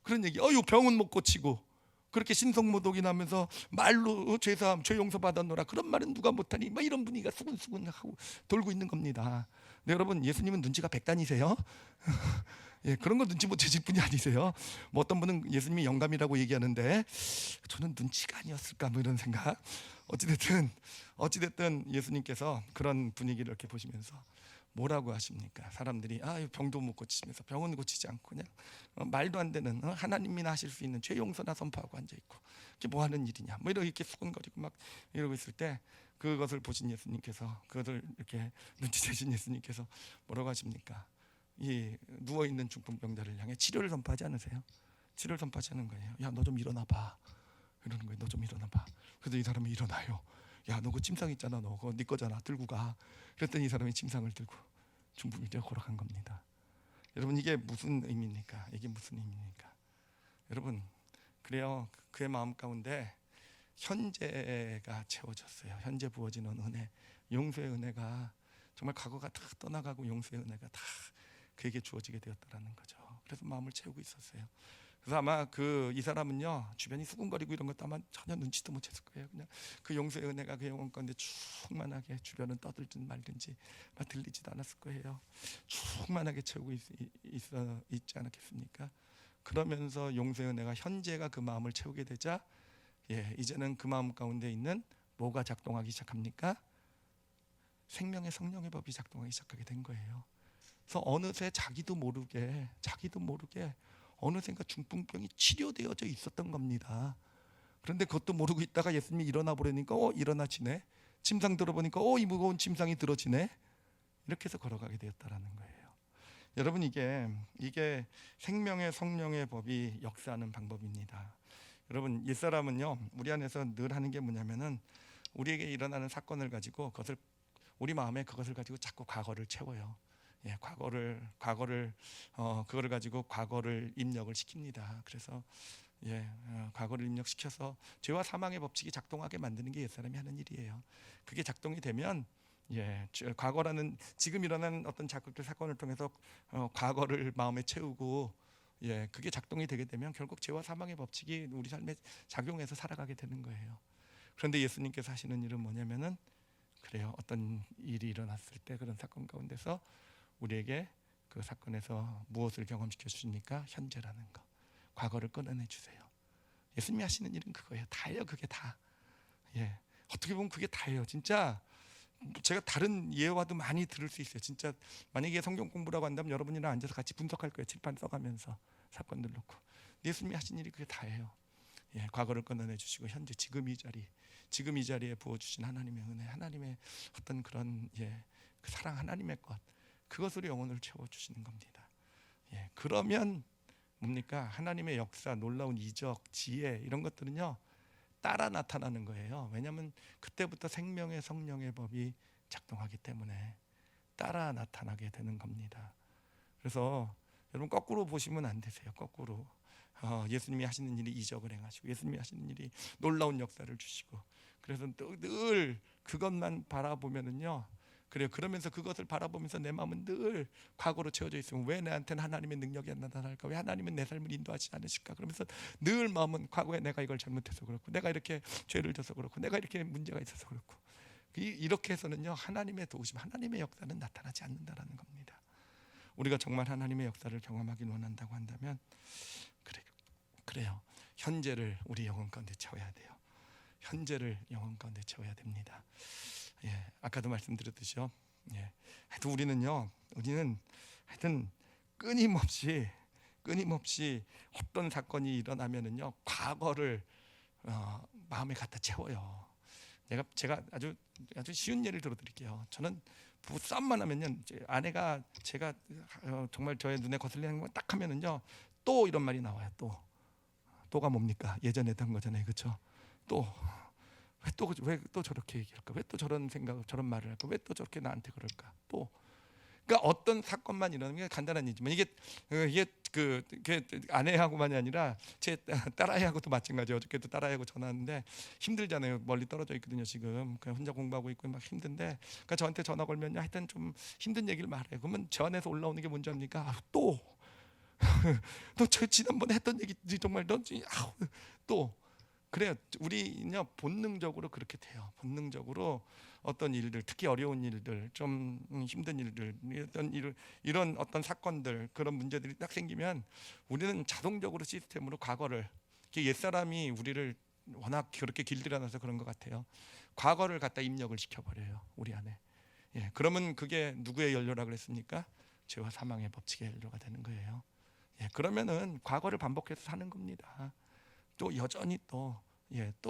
그런 얘기. 병은 못 고치고 그렇게 신성모독이 나면서 말로 죄 용서 받았노라, 그런 말은 누가 못하니, 막 이런 분위기가 수근수근 하고 돌고 있는 겁니다. 네, 여러분, 예수님은 눈치가 백단이세요. 그런 거 눈치 못 채실 분이 아니세요. 뭐 어떤 분은 예수님이 영감이라고 얘기하는데, 저는 눈치가 아니었을까, 뭐 이런 생각. 어찌됐든 예수님께서 그런 분위기를 이렇게 보시면서 뭐라고 하십니까? 사람들이 병도 못 고치시면서 병은 고치지 않고 그냥 말도 안 되는, 하나님이나 하실 수 있는 죄 용서나 선포하고 앉아 있고, 이게 뭐 하는 일이냐, 뭐 이렇게 수근거리고 막 이러고 있을 때, 그것을 보신 예수님께서, 그것을 이렇게 눈치채신 예수님께서 뭐라고 하십니까? 이 누워 있는 중풍병자를 향해 치료를 선포하지 않으세요? 치료를 선포하지 않은 거예요. 야, 너 좀 일어나 봐, 이러는 거예요. 너 좀 일어나 봐. 그래서 이 사람이 일어나요. 야, 너 그 침상 있잖아, 너 그거 네 거잖아, 들고 가. 그랬더니 이 사람이 침상을 들고 중풍병자가 걸어간 겁니다. 여러분, 이게 무슨 의미입니까? 여러분, 그래요, 그의 마음 가운데 현재가 채워졌어요. 현재 부어지는 은혜, 용서의 은혜가, 정말 과거가 다 떠나가고 용서의 은혜가 다 그에게 주어지게 되었다라는 거죠. 그래서 마음을 채우고 있었어요. 그래서 아마 이 사람은요, 주변이 수군거리고 이런 것도 아마 전혀 눈치도 못 챘을 거예요. 그냥 그 용서의 은혜가 그 영혼 가운데 충만하게, 주변은 떠들든 말든지 막 들리지도 않았을 거예요. 충만하게 채우고 있지 않았겠습니까? 그러면서 용서의 은혜가, 현재가 그 마음을 채우게 되자, 이제는 그 마음 가운데 있는 뭐가 작동하기 시작합니까? 생명의 성령의 법이 작동하기 시작하게 된 거예요. 그래서 어느새 자기도 모르게 어느샌가 중풍병이 치료되어져 있었던 겁니다. 그런데 그것도 모르고 있다가 예수님이 일어나 보려니까 일어나지네. 침상 들어보니까 이 무거운 침상이 들어지네. 이렇게 해서 걸어가게 되었다라는 거예요. 여러분, 이게 생명의 성령의 법이 역사하는 방법입니다. 여러분, 옛사람은요 우리 안에서 늘 하는 게 뭐냐면은 우리에게 일어나는 사건을 가지고 그것을 우리 마음에 그것을 가지고 자꾸 과거를 채워요. 그거를 가지고 과거를 입력을 시킵니다. 그래서 과거를 입력시켜서 죄와 사망의 법칙이 작동하게 만드는 게 옛사람이 하는 일이에요. 그게 작동이 되면 과거라는 지금 일어난 어떤 자극들 사건을 통해서 과거를 마음에 채우고 그게 작동이 되게 되면 결국 죄와 사망의 법칙이 우리 삶에 작용해서 살아가게 되는 거예요. 그런데 예수님께서 하시는 일은 뭐냐면은 그래요. 어떤 일이 일어났을 때 그런 사건 가운데서 우리에게 그 사건에서 무엇을 경험시켜 주십니까? 현재라는 거, 과거를 끊어내 주세요. 예수님이 하시는 일은 그거예요. 다예요. 그게 다. 어떻게 보면 그게 다예요. 진짜 제가 다른 예화도 많이 들을 수 있어요. 진짜 만약에 성경 공부라고 한다면 여러분이랑 앉아서 같이 분석할 거예요. 칠판 써가면서 사건들 놓고. 사람이 하신 일이 그게 다예요. 과거를 끊어내 주시고 현재 지금 이 자리에 부어주신 하나님의 은혜, 하나님의 어떤 그런 그 사랑, 하나님의 것, 그것으로 영혼을 채워주시는 겁니다. 그러면 뭡니까? 하나님의 역사, 놀라운 이적, 지혜 이런 것들은요 따라 나타나는 거예요. 왜냐하면 그때부터 생명의 성령의 법이 작동하기 때문에 따라 나타나게 되는 겁니다. 그래서 여러분 거꾸로 보시면 안 되세요. 거꾸로 예수님이 하시는 일이 이적을 행하시고 예수님이 하시는 일이 놀라운 역사를 주시고 그래서 늘 그것만 바라보면은요 그래요. 그러면서 그것을 바라보면서 내 마음은 늘 과거로 채워져 있으면 왜 나한테는 하나님의 능력이 안 나타날까? 왜 하나님은 내 삶을 인도하지 않으실까? 그러면서 늘 마음은 과거에 내가 이걸 잘못해서 그렇고 내가 이렇게 죄를 져서 그렇고 내가 이렇게 문제가 있어서 그렇고 이렇게 해서는요 하나님의 도우심, 하나님의 역사는 나타나지 않는다라는 겁니다. 우리가 정말 하나님의 역사를 경험하길 원한다고 한다면 그래요. 현재를 우리 영혼 가운데 채워야 돼요. 현재를 영혼 가운데 채워야 됩니다. 아까도 말씀드렸듯이요. 하여튼 우리는 하여튼 끊임없이 어떤 사건이 일어나면은요 과거를 마음에 갖다 채워요. 제가 아주 쉬운 예를 들어드릴게요. 저는 부부 싸움만 하면요 아내가 제가 정말 저의 눈에 거슬리는 거 딱 하면은요 또 이런 말이 나와요. 또가 뭡니까? 예전에 했던 거잖아요, 그렇죠? 왜 또 저렇게 얘기할까? 왜 또 저런 생각, 저런 말을 할까? 왜 또 저렇게 나한테 그럴까? 그러니까 어떤 사건만 일어나는 게 간단한 일이지만 이게 아내하고만이 아니라 제 딸아이하고도 마찬가지예요. 어저께도 딸아이하고 전화하는데 힘들잖아요. 멀리 떨어져 있거든요. 지금 그냥 혼자 공부하고 있고 막 힘든데, 그러니까 저한테 전화 걸면 하여튼 좀 힘든 얘기를 말해요. 그러면 저 안에서 올라오는 게 뭔지 압니까? 또 너 저 지난번에 했던 얘기 정말 또 그래요. 우리는요 본능적으로 그렇게 돼요. 본능적으로 어떤 일들, 특히 어려운 일들, 좀 힘든 일들, 이런 어떤 사건들, 그런 문제들이 딱 생기면 우리는 자동적으로 시스템으로 과거를, 옛사람이 우리를 워낙 그렇게 길들여놔서 그런 것 같아요. 과거를 갖다 입력을 시켜버려요, 우리 안에. 그러면 그게 누구의 연료라 그랬습니까? 죄와 사망의 법칙의 연료가 되는 거예요. 그러면은 과거를 반복해서 사는 겁니다. 또 여전히 또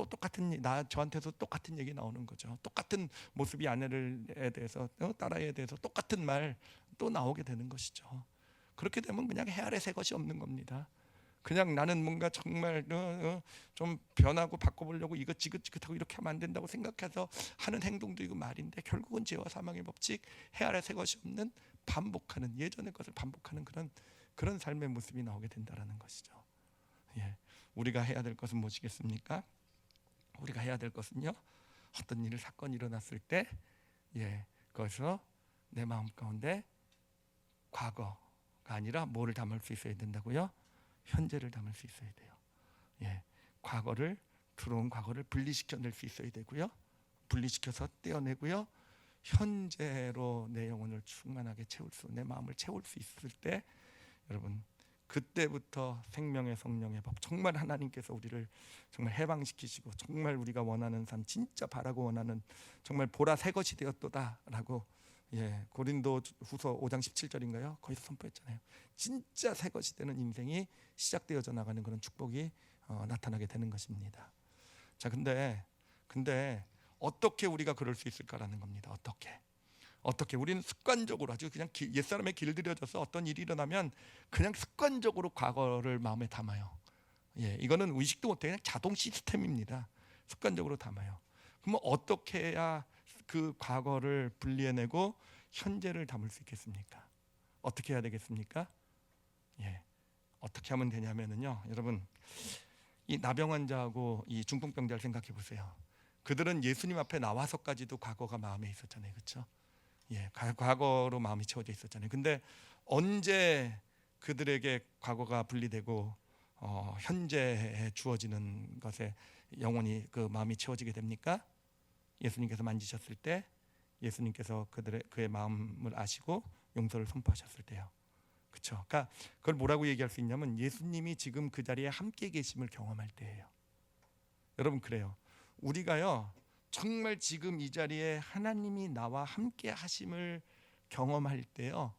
똑같은 저한테도 똑같은 얘기 나오는 거죠. 똑같은 모습이 아내에 대해서 딸아이에 대해서 똑같은 말 또 나오게 되는 것이죠. 그렇게 되면 그냥 헤아려 새 것이 없는 겁니다. 그냥 나는 뭔가 정말 좀 변하고 바꿔보려고 이것 지긋지긋하고 이렇게 하면 안 된다고 생각해서 하는 행동도 이거 말인데 결국은 죄와 사망의 법칙, 헤아려 새 것이 없는 반복하는, 예전의 것을 반복하는 그런 삶의 모습이 나오게 된다라는 것이죠. 우리가 해야 될 것은 무엇이겠습니까? 우리가 해야 될 것은요, 어떤 사건이 일어났을 때 거기서 내 마음 가운데 과거가 아니라 뭐를 담을 수 있어야 된다고요? 현재를 담을 수 있어야 돼요. 들어온 과거를 분리시켜낼 수 있어야 되고요. 분리시켜서 떼어내고요. 현재로 내 영혼을 충만하게 내 마음을 채울 수 있을 때, 여러분, 그때부터 생명의 성령의 법, 정말 하나님께서 우리를 정말 해방시키시고 정말 우리가 원하는 삶, 진짜 바라고 원하는, 정말 보라 새 것이 되었도다라고 고린도 후서 5장 17절인가요? 거기서 선포했잖아요. 진짜 새 것이 되는 인생이 시작되어져 나가는 그런 축복이 나타나게 되는 것입니다. 자, 근데 어떻게 우리가 그럴 수 있을까라는 겁니다. 어떻게 우리는 습관적으로 아주 그냥 옛사람에 길들여져서 어떤 일이 일어나면 그냥 습관적으로 과거를 마음에 담아요. 이거는 의식도 못해 그냥 자동 시스템입니다. 습관적으로 담아요. 그러면 어떻게 해야 그 과거를 분리해내고 현재를 담을 수 있겠습니까? 어떻게 해야 되겠습니까? 어떻게 하면 되냐면요, 여러분, 이 나병 환자하고 이 중풍병자를 생각해 보세요. 그들은 예수님 앞에 나와서까지도 과거가 마음에 있었잖아요, 그렇죠? 과거로 마음이 채워져 있었잖아요. 근데 언제 그들에게 과거가 분리되고 현재에 주어지는 것에 영원히 그 마음이 채워지게 됩니까? 예수님께서 만지셨을 때, 예수님께서 그의 마음을 아시고 용서를 선포하셨을 때요. 그렇죠? 그러니까 그걸 뭐라고 얘기할 수 있냐면 예수님이 지금 그 자리에 함께 계심을 경험할 때예요. 여러분, 그래요. 우리가요, 정말 지금 이 자리에 하나님이 나와 함께 하심을 경험할 때요,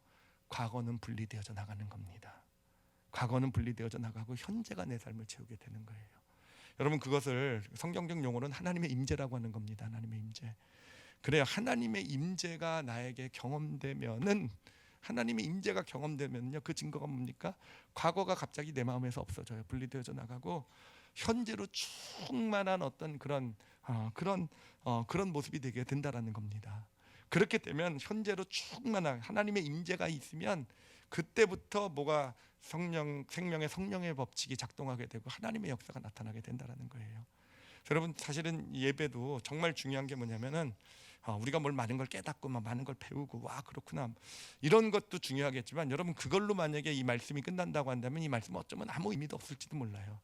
과거는 분리되어져 나가는 겁니다. 과거는 분리되어져 나가고 현재가 내 삶을 채우게 되는 거예요. 여러분, 그것을 성경적 용어로는 하나님의 임재라고 하는 겁니다. 하나님의 임재. 그래요. 하나님의 임재가 나에게 경험되면은, 하나님의 임재가 경험되면요, 그 증거가 뭡니까? 과거가 갑자기 내 마음에서 없어져요. 분리되어져 나가고 현재로 충만한 어떤 그런 모습이 되게 된다라는 겁니다. 그렇게 되면 현재로 충만한 하나님의 임재가 있으면 그때부터 뭐가 생명의 성령의 법칙이 작동하게 되고 하나님의 역사가 나타나게 된다라는 거예요. 여러분, 사실은 예배도 정말 중요한 게 뭐냐면은 우리가 뭘 많은 걸 깨닫고 많은 걸 배우고 와 그렇구나 이런 것도 중요하겠지만, 여러분, 그걸로 만약에 이 말씀이 끝난다고 한다면 이 말씀은 어쩌면 아무 의미도 없을지도 몰라요.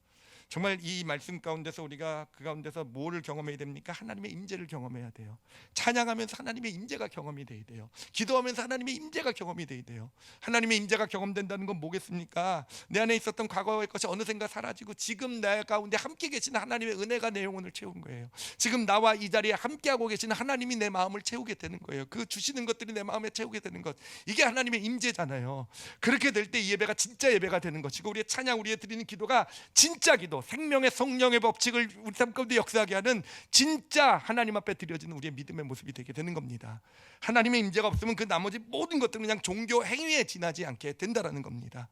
정말 이 말씀 가운데서 우리가 그 가운데서 뭐를 경험해야 됩니까? 하나님의 임재를 경험해야 돼요. 찬양하면서 하나님의 임재가 경험이 돼야 돼요. 기도하면서 하나님의 임재가 경험이 돼야 돼요. 하나님의 임재가 경험된다는 건 뭐겠습니까? 내 안에 있었던 과거의 것이 어느샌가 사라지고 지금 내 가운데 함께 계시는 하나님의 은혜가 내 영혼을 채운 거예요. 지금 나와 이 자리에 함께하고 계시는 하나님이 내 마음을 채우게 되는 거예요. 그 주시는 것들이 내 마음에 채우게 되는 것, 이게 하나님의 임재잖아요. 그렇게 될 때 이 예배가 진짜 예배가 되는 것이고, 우리의 찬양, 우리의 드리는 기도가 진짜 기도, 생명의 성령의 법칙을 우리 삶 가운데 역사하게 하는 진짜 하나님 앞에 드려지는 우리의 믿음의 모습이 되게 되는 겁니다. 하나님의 임재가 없으면 그 나머지 모든 것들은 그냥 종교 행위에 지나지 않게 된다라는 겁니다.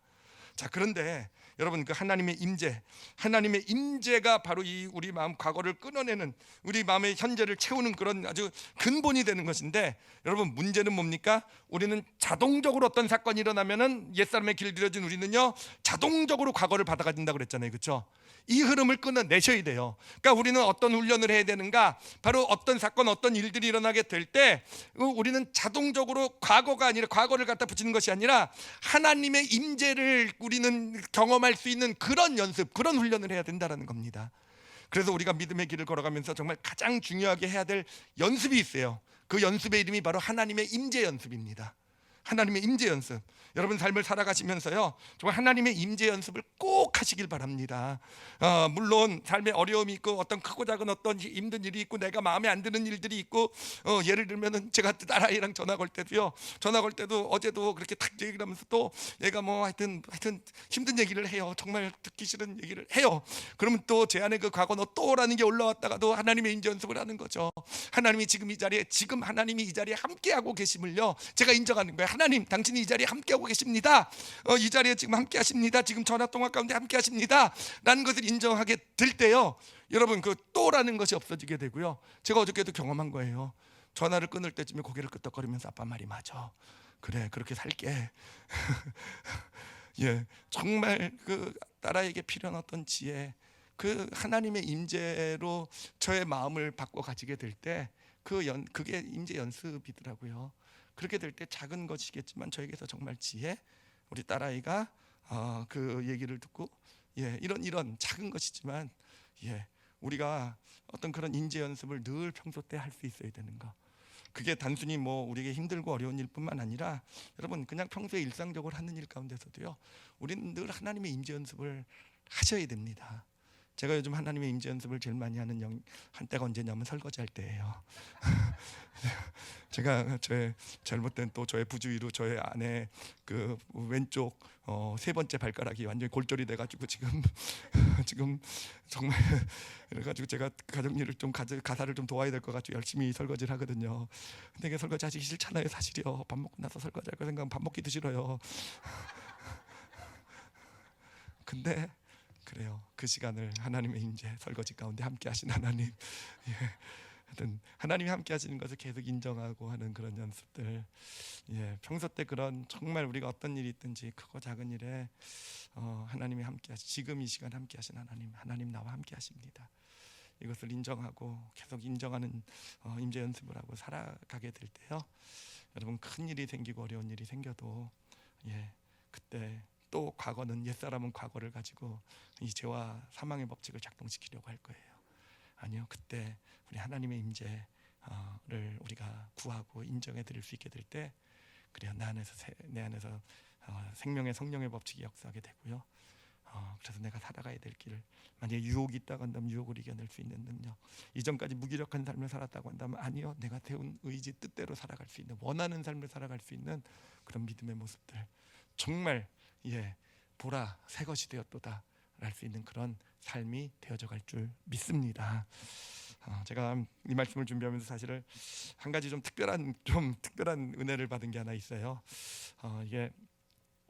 자, 그런데 여러분, 그 하나님의 임재가 바로 이 우리 마음 과거를 끊어내는, 우리 마음의 현재를 채우는 그런 아주 근본이 되는 것인데, 여러분, 문제는 뭡니까? 우리는 자동적으로 어떤 사건이 일어나면은 옛사람에 길들여진 우리는요, 자동적으로 과거를 받아가진다고 그랬잖아요, 그렇죠? 이 흐름을 끊어내셔야 돼요. 그러니까 우리는 어떤 훈련을 해야 되는가? 바로 어떤 사건, 어떤 일들이 일어나게 될 때 우리는 자동적으로 과거가 아니라, 과거를 갖다 붙이는 것이 아니라 하나님의 임재를 우리는 경험할 수 있는 그런 연습, 그런 훈련을 해야 된다는 겁니다. 그래서 우리가 믿음의 길을 걸어가면서 정말 가장 중요하게 해야 될 연습이 있어요. 그 연습의 이름이 바로 하나님의 임재 연습입니다. 하나님의 임재 연습. 여러분 삶을 살아가시면서요, 정말 하나님의 임재 연습을 꼭 하시길 바랍니다. 물론 삶에 어려움이 있고 어떤 크고 작은 어떤 힘든 일이 있고 내가 마음에 안 드는 일들이 있고, 예를 들면은 제가 딸아이랑 전화 걸 때도요, 전화 걸 때도 어제도 그렇게 탁 얘기를 하면서 또 얘가 뭐 하여튼 힘든 얘기를 해요. 정말 듣기 싫은 얘기를 해요. 그러면 또 제 안에 그 과거 너 또라는 게 올라왔다가도 하나님의 임재 연습을 하는 거죠. 하나님이 지금 이 자리에, 지금 하나님이 이 자리에 함께하고 계심을요, 제가 인정하는 거예요. 하나님, 당신이 이 자리에 함께하고 계십니다. 이 자리에 지금 함께하십니다. 지금 전화통화 가운데 함께하십니다 라는 것을 인정하게 될 때요, 여러분, 그 또라는 것이 없어지게 되고요. 제가 어저께도 경험한 거예요. 전화를 끊을 때쯤에 고개를 끄덕거리면서 아빠 말이 맞아, 그래, 그렇게 살게. 정말 그 딸아이에게 필요한 어떤 지혜, 그 하나님의 임재로 저의 마음을 바꿔 가지게 될 때 그게 임재 연습이더라고요. 그렇게 될 때 작은 것이겠지만 저에게서 정말 지혜, 우리 딸아이가 그 얘기를 듣고 이런 작은 것이지만 우리가 어떤 그런 임재 연습을 늘 평소 때 할 수 있어야 되는 거. 그게 단순히 뭐 우리에게 힘들고 어려운 일뿐만 아니라, 여러분, 그냥 평소에 일상적으로 하는 일 가운데서도요, 우리는 늘 하나님의 임재 연습을 하셔야 됩니다. 제가 요즘 하나님의 임재 연습을 제일 많이 하는 한때가 언제냐면 설거지 할 때예요. 제가 저의 잘못된 또 저의 부주의로 저의 아내 그 왼쪽 세 번째 발가락이 완전히 골절이 돼가지고 지금 지금 정말 그래가지고 제가 가정 일을 좀 가사를 좀 도와야 될 것 같고 열심히 설거지를 하거든요. 근데 이게 설거지 하기 싫잖아요, 사실이요. 밥 먹고 나서 설거지 할 거 생각하면 밥 먹기도 싫어요. 근데 그래요. 그 시간을 하나님의 임재 설거지 가운데 함께 하신 하나님, 예. 하여튼 하나님이 함께 하시는 것을 계속 인정하고 하는 그런 연습들, 예. 평소 때 그런 정말 우리가 어떤 일이 있든지 크고 작은 일에 하나님이 함께 하시, 지금 이 시간 함께 하신 하나님 나와 함께 하십니다. 이것을 인정하고 계속 인정하는 임재 연습을 하고 살아가게 될 때요, 여러분 큰 일이 생기고 어려운 일이 생겨도, 예, 그때 또 과거는 옛사람은 과거를 가지고 이 죄와 사망의 법칙을 작동시키려고 할 거예요. 아니요, 그때 우리 하나님의 임재를 우리가 구하고 인정해 드릴 수 있게 될 때, 그래요, 내 안에서 생명의 성령의 법칙이 역사하게 되고요. 그래서 내가 살아가야 될 길, 만약에 유혹이 있다고 한다면 유혹을 이겨낼 수 있는 능력, 이전까지 무기력한 삶을 살았다고 한다면 아니요, 내가 태운 의지 뜻대로 살아갈 수 있는, 원하는 삶을 살아갈 수 있는 그런 믿음의 모습들, 정말, 예, 보라 새 것이 되었도다 랄 수 있는 그런 삶이 되어져 갈 줄 믿습니다. 제가 이 말씀을 준비하면서 사실은 한 가지 좀 특별한 은혜를 받은 게 하나 있어요. 이게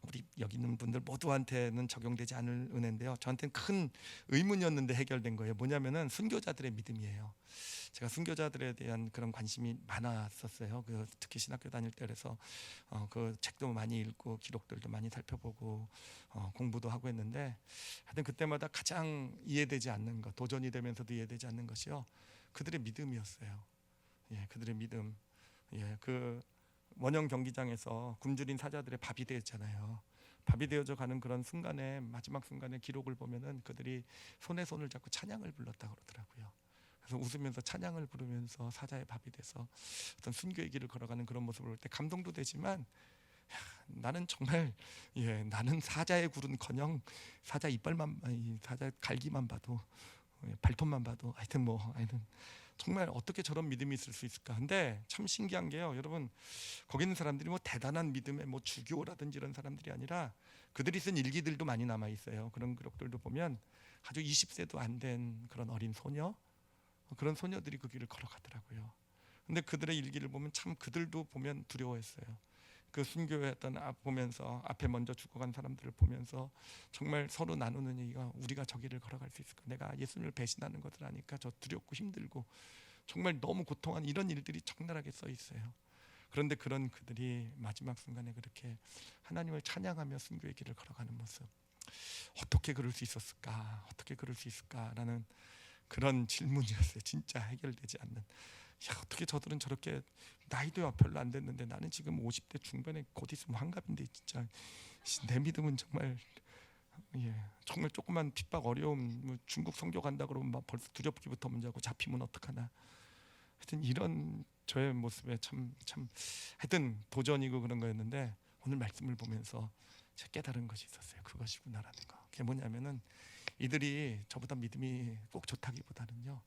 우리 여기 있는 분들 모두한테는 적용되지 않을 은혜인데요, 저한테는 큰 의문이었는데 해결된 거예요. 뭐냐면은 순교자들의 믿음이에요. 제가 순교자들에 대한 그런 관심이 많았었어요. 특히 신학교 다닐 때. 그래서 그 책도 많이 읽고 기록들도 많이 살펴보고 공부도 하고 했는데, 하여튼 그때마다 가장 이해되지 않는 것, 도전이 되면서도 이해되지 않는 것이요, 그들의 믿음이었어요. 예, 그들의 믿음. 예, 그 원형 경기장에서 굶주린 사자들의 밥이 되었잖아요. 밥이 되어져 가는 그런 순간에, 마지막 순간에 기록을 보면은 그들이 손에 손을 잡고 찬양을 불렀다고 그러더라고요. 그래서 웃으면서 찬양을 부르면서 사자의 밥이 돼서 어떤 순교의 길을 걸어가는 그런 모습을 볼 때 감동도 되지만, 나는 정말, 예, 나는 사자의 굴은커녕 사자 이빨만, 사자 갈기만 봐도, 발톱만 봐도, 하여튼 정말 어떻게 저런 믿음이 있을 수 있을까. 근데 참 신기한 게요, 여러분, 거기 있는 사람들이 뭐 대단한 믿음의 뭐 주교라든지 이런 사람들이 아니라 그들이 쓴 일기들도 많이 남아 있어요. 그런 기록들도 보면 아주 20세도 안 된 그런 어린 소녀, 그런 소녀들이 그 길을 걸어가더라고요. 근데 그들의 일기를 보면 참 그들도 보면 두려워했어요. 그 순교했던 보면서 앞에 먼저 죽어간 사람들을 보면서 정말 서로 나누는 얘기가, 우리가 저 길을 걸어갈 수 있을까, 내가 예수님을 배신하는 것을 아니까 저 두렵고 힘들고 정말 너무 고통한 이런 일들이 적나라하게 써 있어요. 그런데 그런 그들이 마지막 순간에 그렇게 하나님을 찬양하며 순교의 길을 걸어가는 모습, 어떻게 그럴 수 있었을까, 어떻게 그럴 수 있을까라는 그런 질문이었어요. 진짜 해결되지 않는, 야, 어떻게 저들은 저렇게, 나이도 별로 안 됐는데 나는 지금 50대 중반에 곧 있으면 환갑인데 진짜 내 믿음은 정말, 예, 정말 조그만 핍박 어려움, 뭐 중국 선교 간다 그러면 막 벌써 두렵기부터 먼저 하고 잡히면 어떡하나. 하여튼 이런 저의 모습에 참 하여튼 도전이고 그런 거였는데, 오늘 말씀을 보면서 제가 깨달은 것이 있었어요. 그것이구나라는 거. 그게 뭐냐면은, 이들이 저보다 믿음이 꼭 좋다기보다는요,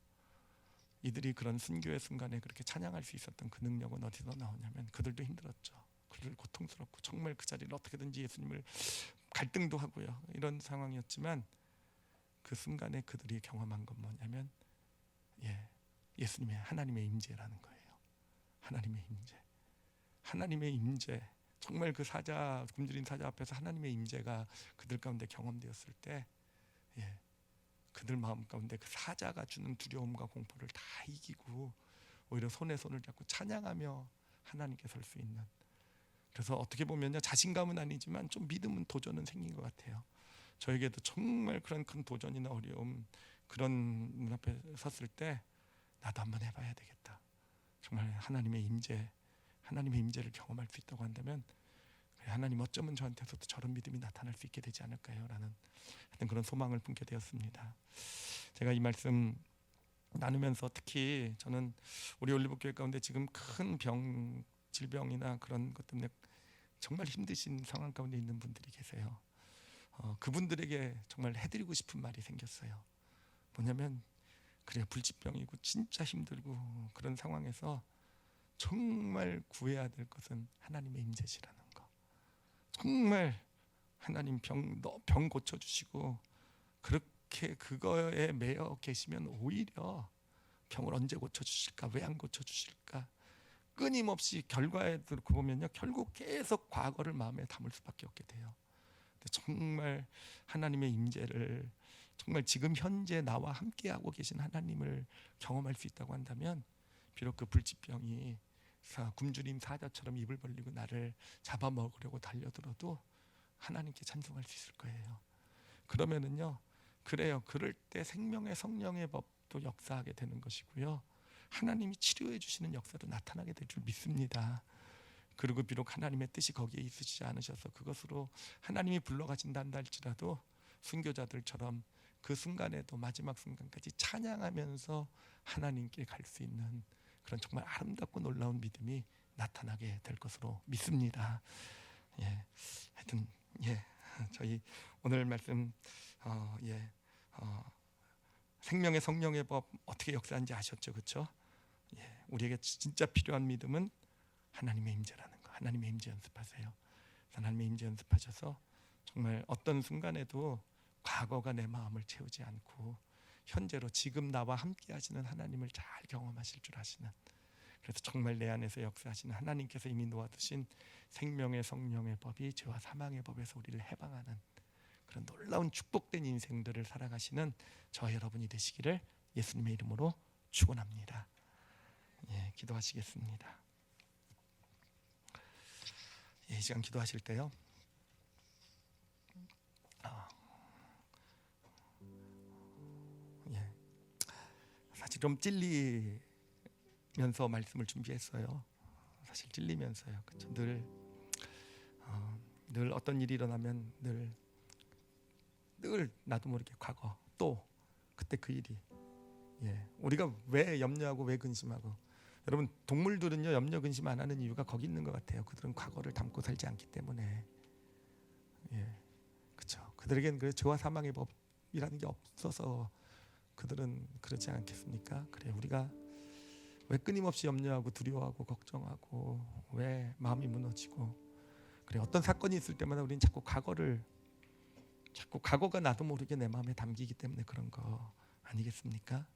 이들이 그런 순교의 순간에 그렇게 찬양할 수 있었던 그 능력은 어디서 나오냐면, 그들도 힘들었죠. 그들 고통스럽고 정말 그 자리를 어떻게든지 예수님을, 갈등도 하고요, 이런 상황이었지만 그 순간에 그들이 경험한 건 뭐냐면, 예, 예수님의 하나님의 임재라는 거예요. 하나님의 임재, 하나님의 임재. 정말 그 사자, 굶주린 사자 앞에서 하나님의 임재가 그들 가운데 경험되었을 때, 예, 그들 마음 가운데 그 사자가 주는 두려움과 공포를 다 이기고 오히려 손에 손을 잡고 찬양하며 하나님께 설 수 있는, 그래서 어떻게 보면요, 자신감은 아니지만 좀 믿음은, 도전은 생긴 것 같아요. 저에게도 정말 그런 큰 도전이나 어려움, 그런 눈앞에 섰을 때 나도 한번 해봐야 되겠다. 정말 하나님의 임재를 경험할 수 있다고 한다면, 하나님 어쩌면 저한테서도 저런 믿음이 나타날 수 있게 되지 않을까요? 라는 그런 소망을 품게 되었습니다. 제가 이 말씀 나누면서 특히 저는 우리 올리브교회 가운데 지금 큰 질병이나 그런 것 때문에 정말 힘드신 상황 가운데 있는 분들이 계세요. 그분들에게 정말 해드리고 싶은 말이 생겼어요. 뭐냐면, 그래, 불치병이고 진짜 힘들고 그런 상황에서 정말 구해야 될 것은 하나님의 임재시라는 거. 정말 하나님 병 고쳐주시고 그렇게 그거에 매여 계시면 오히려 병을 언제 고쳐주실까? 왜 안 고쳐주실까? 끊임없이 결과에 들고 보면요, 결국 계속 과거를 마음에 담을 수밖에 없게 돼요. 근데 정말 하나님의 임재를 정말 지금 현재 나와 함께하고 계신 하나님을 경험할 수 있다고 한다면 비록 그 불치병이 굶주린 사자처럼 입을 벌리고 나를 잡아먹으려고 달려들어도 하나님께 찬송할 수 있을 거예요. 그러면은요, 그래요. 그럴 때 생명의 성령의 법도 역사하게 되는 것이고요, 하나님이 치료해 주시는 역사도 나타나게 될 줄 믿습니다. 그리고 비록 하나님의 뜻이 거기에 있으시지 않으셔서 그것으로 하나님이 불러가신다 할지라도 순교자들처럼 그 순간에도 마지막 순간까지 찬양하면서 하나님께 갈 수 있는 그런 정말 아름답고 놀라운 믿음이 나타나게 될 것으로 믿습니다. 하여튼 저희 오늘 말씀 생명의 성령의 법 어떻게 역사하는지 아셨죠, 그렇죠? 우리에게 진짜 필요한 믿음은 하나님의 임재라는 거. 하나님의 임재 연습하세요. 하나님의 임재 연습하셔서 정말 어떤 순간에도 과거가 내 마음을 채우지 않고 현재로 지금 나와 함께 하시는 하나님을 잘 경험하실 줄 아시는, 그래서 정말 내 안에서 역사하시는 하나님께서 이미 놓아두신 생명의 성령의 법이 죄와 사망의 법에서 우리를 해방하는 그런 놀라운 축복된 인생들을 살아가시는 저 여러분이 되시기를 예수님의 이름으로 축원합니다. 기도하시겠습니다. 이 시간 기도하실 때요, 사실 좀 찔리면서 말씀을 준비했어요. 사실 찔리면서요. 그렇죠? 늘 어떤 일이 일어나면 늘 나도 모르게 과거 또 그때 그 일이 우리가 왜 염려하고 왜 근심하고, 여러분 동물들은요 염려 근심 안 하는 이유가 거기 있는 것 같아요. 그들은 과거를 담고 살지 않기 때문에. 그렇죠. 그들에겐 그 죄와 사망의 법이라는 게 없어서 그들은 그렇지 않겠습니까? 그래, 우리가 왜 끊임없이 염려하고 두려워하고 걱정하고 왜 마음이 무너지고, 그래, 어떤 사건이 있을 때마다 우리는 자꾸 과거가 나도 모르게 내 마음에 담기기 때문에 그런 거 아니겠습니까?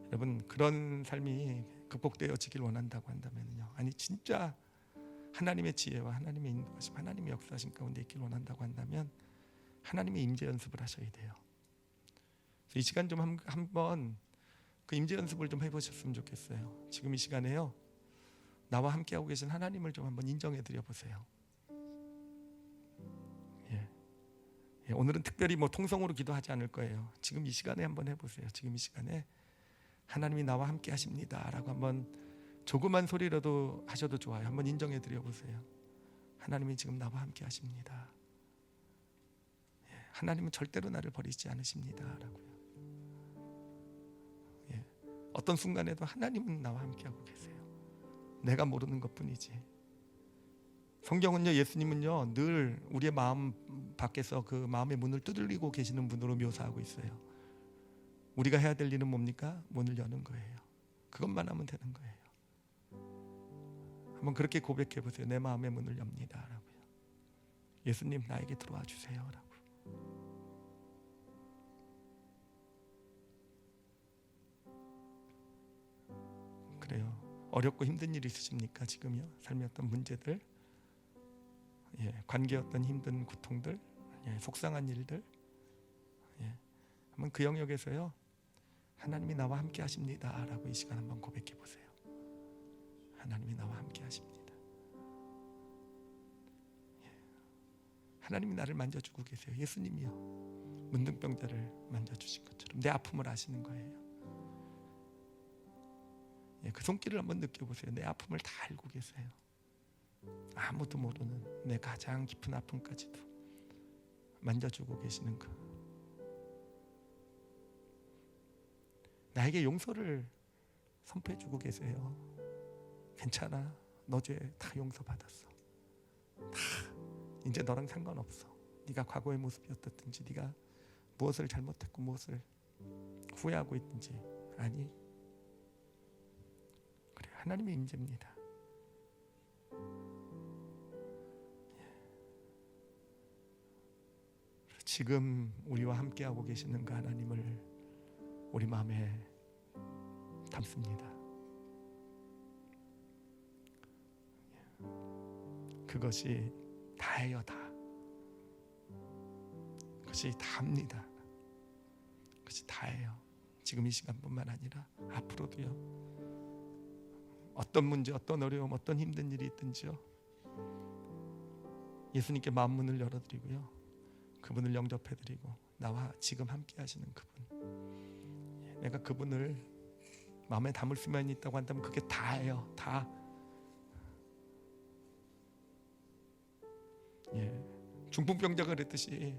여러분, 그런 삶이 극복되어지길 원한다고 한다면요, 아니 진짜 하나님의 지혜와 하나님의 인도하심, 하나님의 역사하심 가운데 있길 원한다고 한다면 하나님의 임재 연습을 하셔야 돼요. 이 시간 좀 한번 그 임재 연습을 좀 해보셨으면 좋겠어요. 지금 이 시간에요, 나와 함께하고 계신 하나님을 좀 한번 인정해 드려 보세요. 오늘은 특별히 통성으로 기도하지 않을 거예요. 지금 이 시간에 한번 해보세요. 지금 이 시간에 하나님이 나와 함께 하십니다 라고 한번 조그만 소리라도 하셔도 좋아요. 한번 인정해 드려 보세요. 하나님이 지금 나와 함께 하십니다. 하나님은 절대로 나를 버리지 않으십니다 라고요. 어떤 순간에도 하나님은 나와 함께 하고 계세요. 내가 모르는 것뿐이지. 성경은요, 예수님은요 늘 우리의 마음 밖에서 그 마음의 문을 두들리고 계시는 분으로 묘사하고 있어요. 우리가 해야 될 일은 뭡니까? 문을 여는 거예요. 그것만 하면 되는 거예요. 한번 그렇게 고백해 보세요. 내 마음의 문을 엽니다 라고요. 예수님, 나에게 들어와 주세요 라고. 그래요. 어렵고 힘든 일이 있으십니까? 지금요? 삶의 어떤 문제들, 관계 어떤 힘든 고통들, 속상한 일들, 한번 그 영역에서요, 하나님이 나와 함께 하십니다 라고 이 시간 한번 고백해 보세요. 하나님이 나와 함께 하십니다. 하나님이 나를 만져주고 계세요. 예수님이요, 문둥병자를 만져주신 것처럼 내 아픔을 아시는 거예요. 그 손길을 한번 느껴보세요. 내 아픔을 다 알고 계세요. 아무도 모르는 내 가장 깊은 아픔까지도 만져주고 계시는 그, 나에게 용서를 선포해주고 계세요. 괜찮아, 너 죄 다 용서받았어. 다 이제 너랑 상관없어. 네가 과거의 모습이 어떻든지, 네가 무엇을 잘못했고 무엇을 후회하고 있든지, 아니, 그래, 하나님의 임재입니다. 지금 우리와 함께하고 계시는 그 하나님을 우리 마음에 담습니다. 그것이 다예요, 다. 그것이 다입니다. 그것이 다예요. 지금 이 시간뿐만 아니라 앞으로도요. 어떤 문제, 어떤 어려움, 어떤 힘든 일이 있든지요, 예수님께 마음 문을 열어드리고요, 그분을 영접해드리고 나와 지금 함께 하시는 그분, 내가 그분을 마음에 담을 수만 있다고 한다면 그게 다예요. 다. 중풍병자가 그랬듯이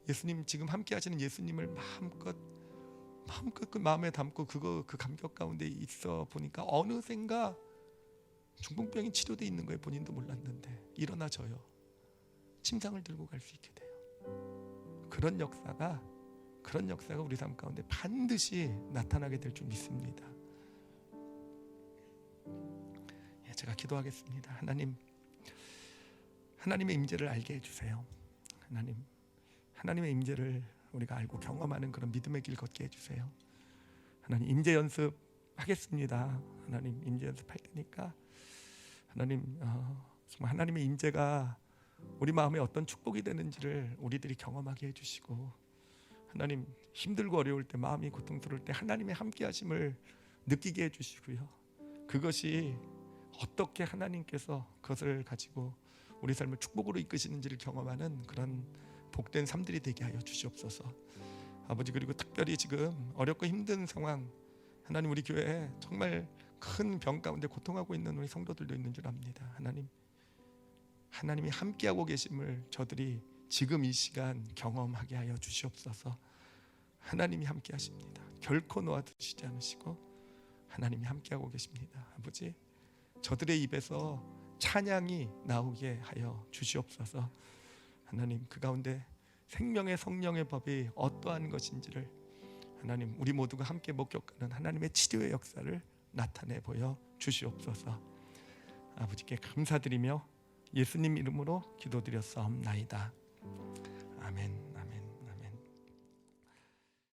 예수님, 지금 함께 하시는 예수님을 마음껏 그 마음에 담고 그 감격 가운데 있어 보니까 어느샌가 중풍병이 치료돼 있는 거예요. 본인도 몰랐는데 일어나져요. 침상을 들고 갈 수 있게 돼요. 그런 역사가 우리 삶 가운데 반드시 나타나게 될 줄 믿습니다. 제가 기도하겠습니다. 하나님의 임재를 알게 해주세요. 하나님의 임재를 우리가 알고 경험하는 그런 믿음의 길 걷게 해주세요. 하나님, 임재 연습 하겠습니다. 하나님, 임재 연습할 테니까 하나님, 정말 하나님의 임재가 우리 마음에 어떤 축복이 되는지를 우리들이 경험하게 해주시고, 하나님, 힘들고 어려울 때, 마음이 고통스러울 때 하나님의 함께하심을 느끼게 해주시고요, 그것이 어떻게 하나님께서 그것을 가지고 우리 삶을 축복으로 이끄시는지를 경험하는 그런 복된 삶들이 되게 하여 주시옵소서. 아버지, 그리고 특별히 지금 어렵고 힘든 상황, 하나님, 우리 교회에 정말 큰 병 가운데 고통하고 있는 우리 성도들도 있는 줄 압니다. 하나님이 함께하고 계심을 저들이 지금 이 시간 경험하게 하여 주시옵소서. 하나님이 함께하십니다. 결코 놓아두시지 않으시고 하나님이 함께하고 계십니다. 아버지, 저들의 입에서 찬양이 나오게 하여 주시옵소서. 하나님, 그 가운데 생명의 성령의 법이 어떠한 것인지를 하나님, 우리 모두가 함께 목격하는 하나님의 치료의 역사를 나타내 보여 주시옵소서. 아버지께 감사드리며 예수님 이름으로 기도드렸사옵나이다. 아멘.